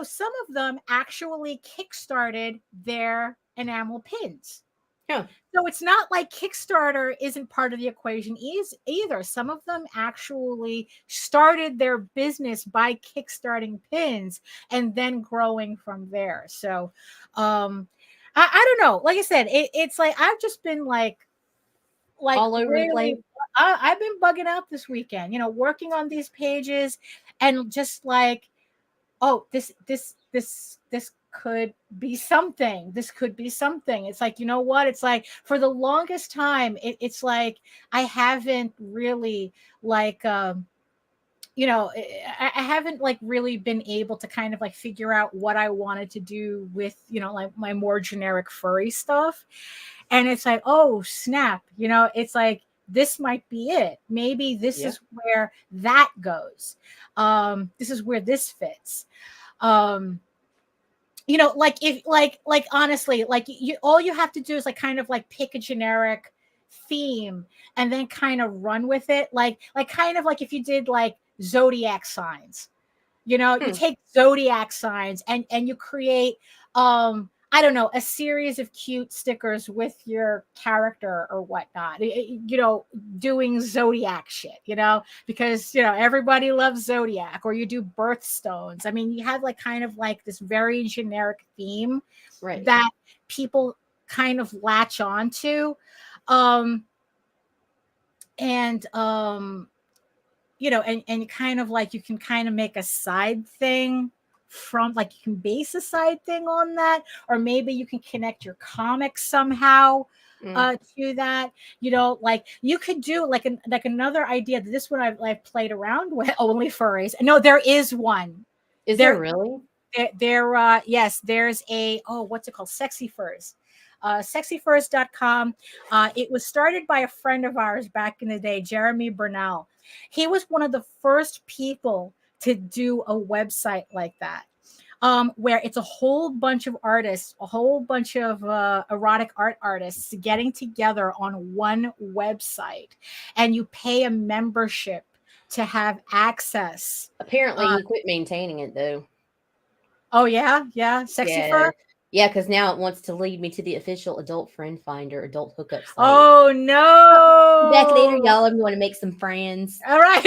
some of them actually kickstarted their enamel pins. Yeah. So it's not like Kickstarter isn't part of the equation either. Some of them actually started their business by kickstarting pins and then growing from there. So I don't know. Like I said, it's like I've just been like all over the place. I've been bugging out this weekend, you know, working on these pages and just like, oh, this could be something. This could be something. It's like, you know what? It's like for the longest time, it's like I haven't really like you know, I haven't like really been able to kind of like figure out what I wanted to do with, you know, like my more generic furry stuff. And it's like, oh, snap, you know, it's like this might be it. Maybe this is where that goes. This is where this fits. You know, like if like honestly, like all you have to do is like kind of like pick a generic theme and then kind of run with it. Like kind of like if you did like zodiac signs, you know, you take zodiac signs and you create I don't know, a series of cute stickers with your character or whatnot, you know, doing zodiac shit, you know, because, you know, everybody loves zodiac, or you do birthstones. I mean, you have like kind of like this very generic theme that people kind of latch onto. You know, and kind of like you can kind of make a side thing from like you can base a side thing on that, or maybe you can connect your comics somehow to that. You know, like you could do like another idea. This one I've played around with. Only furries. No, there is one. Is there really? Yes, there's a what's it called? Sexy Furs. Sexyfurs.com. It was started by a friend of ours back in the day, Jeremy Bernal. He was one of the first people to do a website like that, where it's a whole bunch of artists, a whole bunch of erotic art artists getting together on one website, and you pay a membership to have access. Apparently, he quit maintaining it though. Oh yeah, Sexy Fur. Yeah, because now it wants to lead me to the official adult friend finder, adult hookup site. Oh no! Back later, y'all. If you want to make some friends, all right.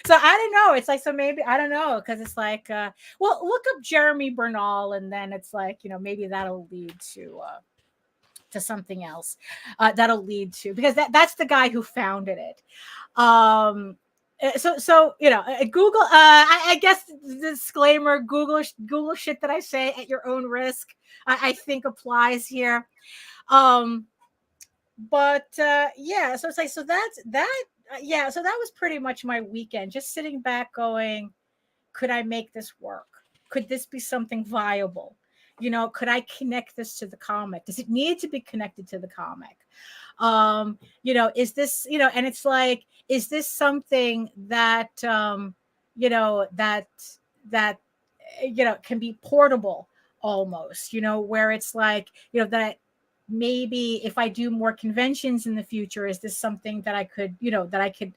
So I don't know. It's like, so maybe I don't know, because it's like, well, look up Jeremy Bernal, and then it's like, you know, maybe that'll lead to something else. That'll lead to, because that's the guy who founded it. So you know, Google. I guess the disclaimer: Google shit that I say at your own risk. I think applies here. But yeah, so it's like, so that's that. Yeah, so that was pretty much my weekend, just sitting back going, could I make this work? Could this be something viable? You know, could I connect this to the comic? Does it need to be connected to the comic? You know, is this, you know, and it's like, is this something that, you know, that, you know, can be portable almost, you know, where it's like, you know, that maybe if I do more conventions in the future, is this something that I could, you know, that I could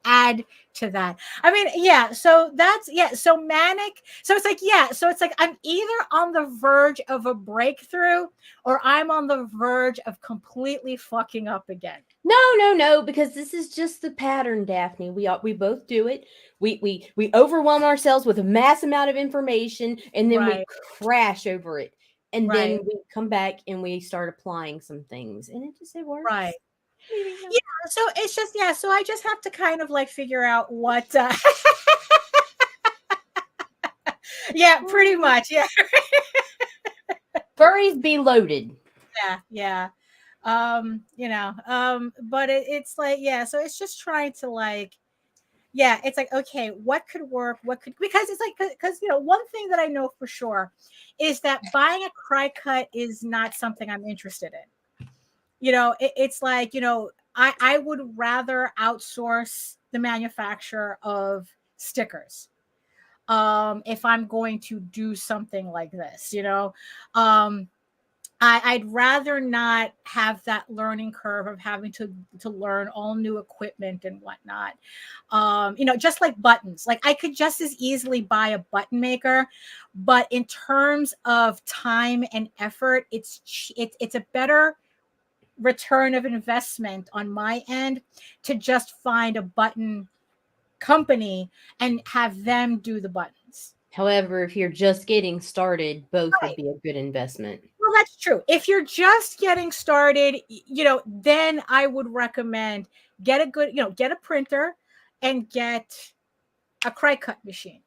add to that? I mean, yeah, so that's, yeah, so Manic, so it's like, yeah, so it's like I'm either on the verge of a breakthrough or I'm on the verge of completely fucking up again. No, because this is just the pattern, Daphne. We both do it. We overwhelm ourselves with a mass amount of information, and then we crash over it. And then we come back and we start applying some things, and it works. Right. Yeah. So it's just, yeah. So I just have to kind of like figure out what. Yeah, pretty much. Yeah. Furries be loaded. Yeah. You know, but it's like, yeah. So it's just trying to like, Yeah, it's like, okay, what could work? Because it's like, because, one thing that I know for sure is that buying a cry cut is not something I'm interested in. It's like, I would rather outsource the manufacture of stickers. If I'm going to do something like this, I'd rather not have that learning curve of having to learn all new equipment and whatnot. Just like buttons, like I could just as easily buy a button maker, but in terms of time and effort, it's a better return of investment on my end to just find a button company and have them do the buttons. However, if you're just getting started, both would Right. be a good investment. Well, that's true. If you're just getting started, then I would recommend get a printer and get a cry cut machine.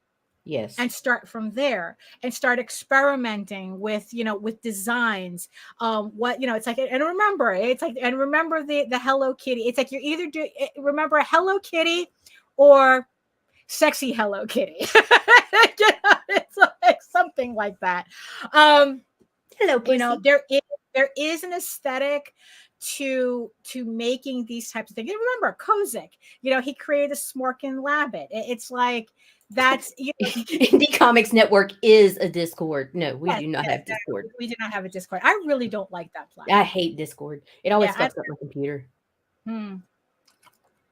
Yes. And start from there and start experimenting with, with designs. It's like, and remember, the Hello Kitty. It's like you're either remember Hello Kitty or sexy Hello Kitty. It's like something like that. Hello, pussy. There is an aesthetic to making these types of things. And remember, Kozik, he created a Smorkin Labbit. It's like, that's Indie Comics Network is a Discord. No, we do not have Discord. We do not have a Discord. I really don't like that platform. I hate Discord. It always fucks up my computer.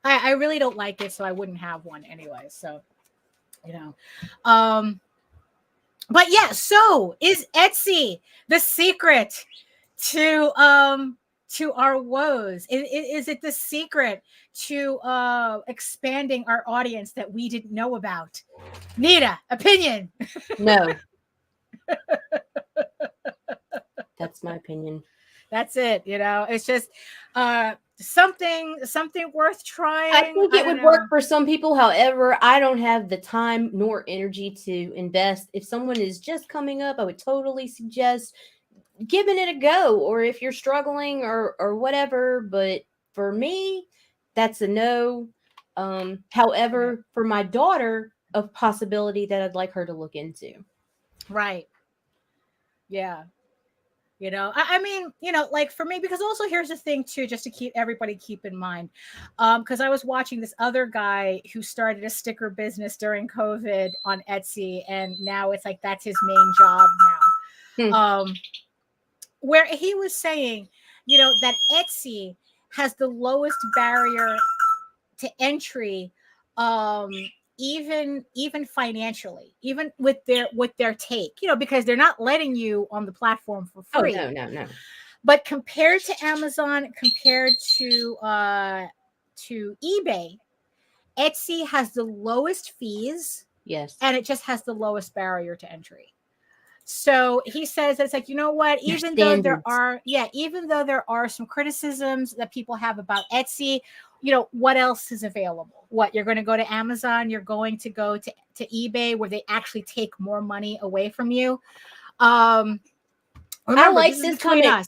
I really don't like it, so I wouldn't have one anyway. So, but yeah, so is Etsy the secret to our woes? Is it the secret to expanding our audience that we didn't know about? Nita, opinion? No. That's my opinion. That's it. It's just something worth trying. I think it would work for some people. However, I don't have the time nor energy to invest. If someone is just coming up, I would totally suggest giving it a go, or if you're struggling or whatever. But for me, that's a no. However, for my daughter, a possibility that I'd like her to look into. Right. Yeah. I mean, like for me, because also here's the thing too, just to keep in mind, because I was watching this other guy who started a sticker business during COVID on Etsy, and now it's like that's his main job now. Where he was saying, that Etsy has the lowest barrier to entry, even financially, even with their take, because they're not letting you on the platform for free. Oh, no. But compared to Amazon, compared to eBay, Etsy has the lowest fees. Yes. And it just has the lowest barrier to entry. So he says it's like, what, even though there are some criticisms that people have about Etsy, what else is available? What, you're going to go to Amazon, you're going to go to eBay where they actually take more money away from you. Remember, I like this comment.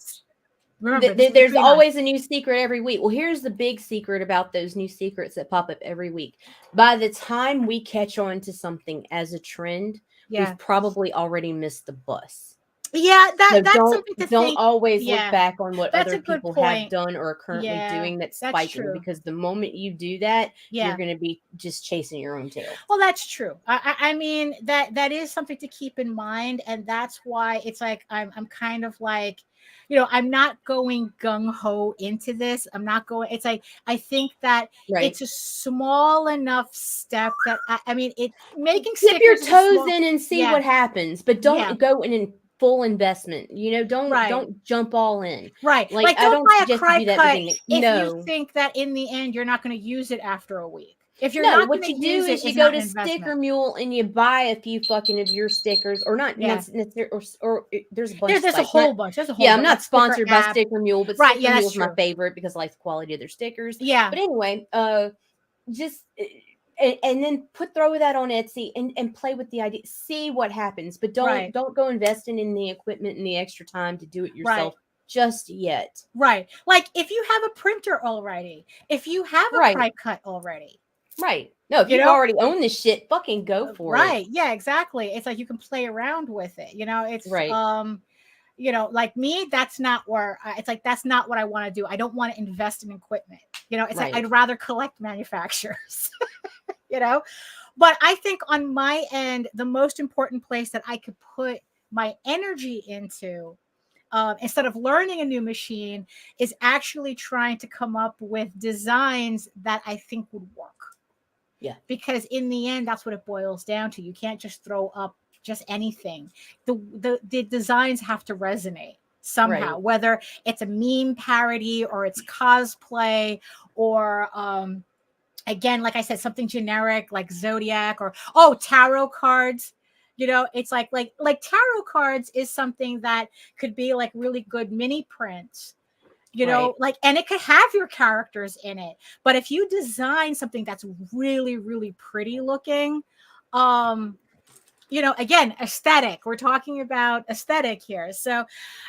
Remember, there's always a new secret every week. Well, here's the big secret about those new secrets that pop up every week. By the time we catch on to something as a trend, we've probably already missed the bus. Yeah, that's something to don't think. Always look back on what other people have done or are currently doing that's spiking, true. Because the moment you do that, you're going to be just chasing your own tail. Well, that's true. I mean, that is something to keep in mind, and that's why it's like I'm kind of like, I'm not going gung-ho into this. I'm not going. It's like I think that it's a small enough step that I mean, it making dip your toes in and see what happens, but don't go in full investment. Don't jump all in. Right. Like don't buy a cry cut if you think that in the end you're not going to use it after a week. If you're not what you do is you go to Sticker Mule and you buy a few fucking of your stickers, or not, or there's a bunch. There's a whole bunch. I'm not sponsored by Sticker Mule, but Sticker Mule is my favorite because I like the quality of their stickers. Yeah. But anyway, just and then throw that on Etsy and play with the idea, see what happens, but don't go investing in the equipment and the extra time to do it yourself just yet. Right. Like if you have a printer already, if you have a cry cut already, Right. No, if You you know? already own this shit, fucking go for it. Right. Yeah, exactly. It's like you can play around with it. It's Right. like me, that's not where it's like that's not what I want to do. I don't want to invest in equipment. It's like Right. I'd rather collect manufacturers. But I think on my end, the most important place that I could put my energy into, instead of learning a new machine, is actually trying to come up with designs that I think would work. Yeah. Because in the end, that's what it boils down to. You can't just throw up just anything. The designs have to resonate somehow, Right. whether it's a meme parody or it's cosplay or again, like I said, something generic like Zodiac or tarot cards. It's like tarot cards is something that could be like really good mini prints. Right. And it could have your characters in it. But if you design something that's really, really pretty looking, again, aesthetic. We're talking about aesthetic here. So,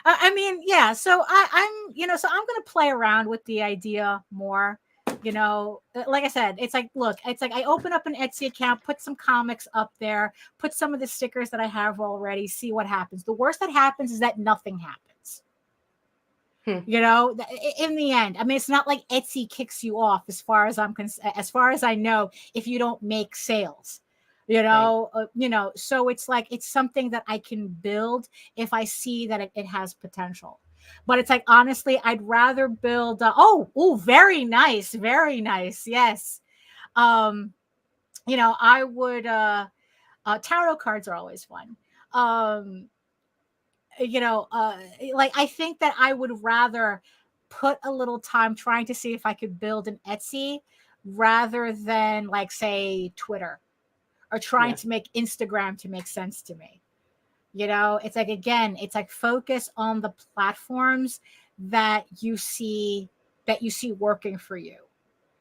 I mean, yeah. So so I'm going to play around with the idea more. Like I said, it's like, look, it's like I open up an Etsy account, put some comics up there, put some of the stickers that I have already, see what happens. The worst that happens is that nothing happens. In the end, I mean, it's not like Etsy kicks you off as far as as far as I know, if you don't make sales, Right. so it's like, it's something that I can build if I see that it has potential. But it's like, honestly, I'd rather build, very nice. Very nice. Yes. I would, tarot cards are always fun. Like I think that I would rather put a little time trying to see if I could build an Etsy rather than like say Twitter or trying to make Instagram to make sense to me. It's like, again, it's like focus on the platforms that you see working for you.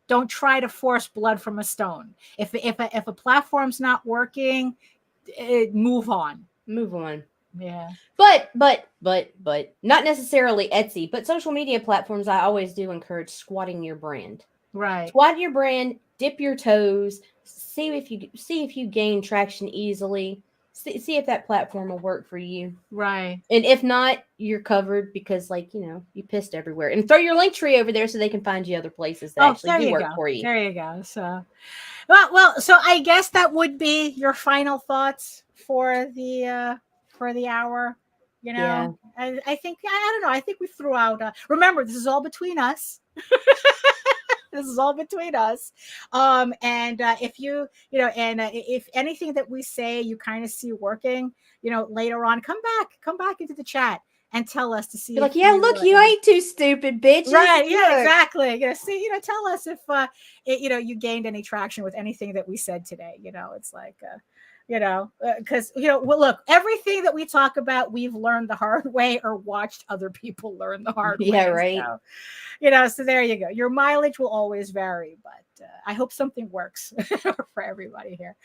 Don't try to force blood from a stone. If a platform's not working, move on. Move on. Yeah. But not necessarily Etsy, but social media platforms. I always do encourage squatting your brand. Right. Squat your brand, dip your toes, see if you gain traction easily. See if that platform will work for you. Right. And if not, you're covered because, like, you pissed everywhere. And throw your link tree over there so they can find you other places that actually do work for you. There you go. So, so I guess that would be your final thoughts for the hour. Yeah. I think, I don't know. I think we threw out. Remember, this is all between us. This is all between us. And if if anything that we say you kind of see working, later on, come back into the chat and tell us to see. You're like, yeah, look, you ain't too stupid, bitches. Right? Yeah, exactly. See, tell us if you gained any traction with anything that we said today. It's like. Because well, look, everything that we talk about, we've learned the hard way or watched other people learn the hard way. Yeah, right. So there you go. Your mileage will always vary, but I hope something works for everybody here.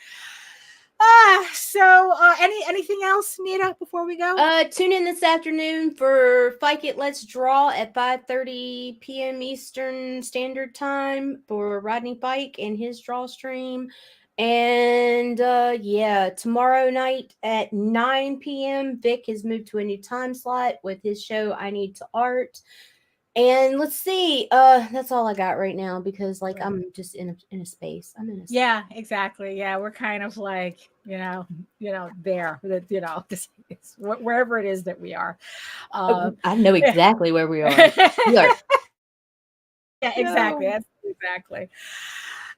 So anything else, Nita, before we go? Tune in this afternoon for Fyke It Let's Draw at 5:30 p.m. Eastern Standard Time for Rodney Fyke and his draw stream. And tomorrow night at 9 p.m. Vic has moved to a new time slot with his show I Need to Art. And let's see, that's all I got right now because I'm just in a space. I'm in a space. Yeah, exactly. Yeah, we're kind of like, there, wherever it is that we are. I know exactly where we are. Yeah, exactly. That's exactly.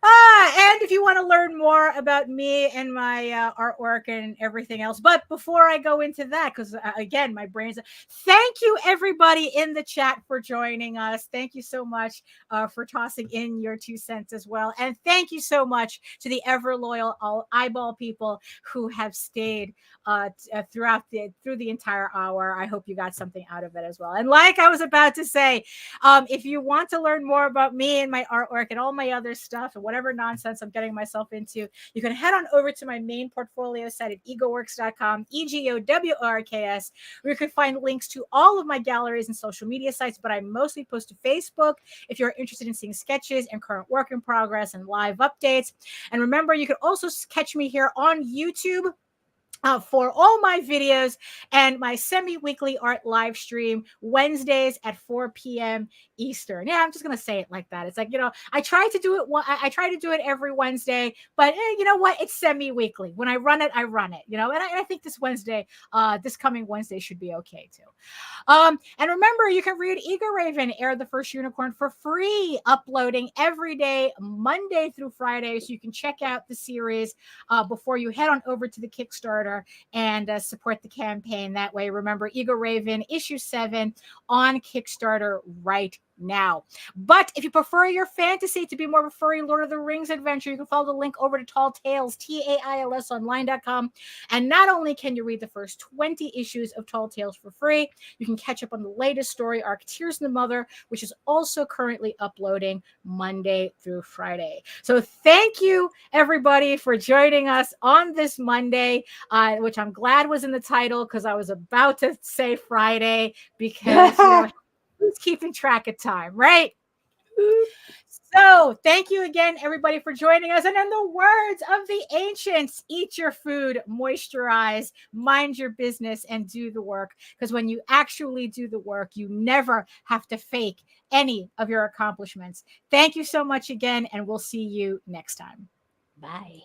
And if you want to learn more about me and my artwork and everything else, but before I go into that, because again, my brain's, thank you everybody in the chat for joining us. Thank you so much for tossing in your 2 cents as well. And thank you so much to the ever loyal eyeball people who have stayed through the entire hour. I hope you got something out of it as well. And like I was about to say, if you want to learn more about me and my artwork and all my other stuff and whatever whatever nonsense I'm getting myself into, you can head on over to my main portfolio site at egoworks.com, EGOWORKS, where you can find links to all of my galleries and social media sites, but I mostly post to Facebook if you're interested in seeing sketches and current work in progress and live updates. And remember, you can also catch me here on YouTube for all my videos and my semi-weekly art live stream Wednesdays at 4 p.m. Eastern. Yeah, I'm just gonna say it like that. It's like, I try to do it. I try to do it every Wednesday, but you know what? It's semi-weekly. When I run it, and I think this coming Wednesday should be okay too. And remember, you can read Ego Raven, Air the First Unicorn, for free, uploading every day, Monday through Friday, so you can check out the series before you head on over to the Kickstarter and support the campaign that way. Remember, Ego Raven issue 7 on Kickstarter right now. But if you prefer your fantasy to be more of a furry Lord of the Rings adventure, you can follow the link over to Tall Tales, TAILSonline.com. And not only can you read the first 20 issues of Tall Tales for free, you can catch up on the latest story arc, Tears in the Mother, which is also currently uploading Monday through Friday. So thank you, everybody, for joining us on this Monday, which I'm glad was in the title because I was about to say Friday because, who's keeping track of time, right? So thank you again, everybody, for joining us. And in the words of the ancients, eat your food, moisturize, mind your business, and do the work. Because when you actually do the work, you never have to fake any of your accomplishments. Thank you so much again, and we'll see you next time. Bye.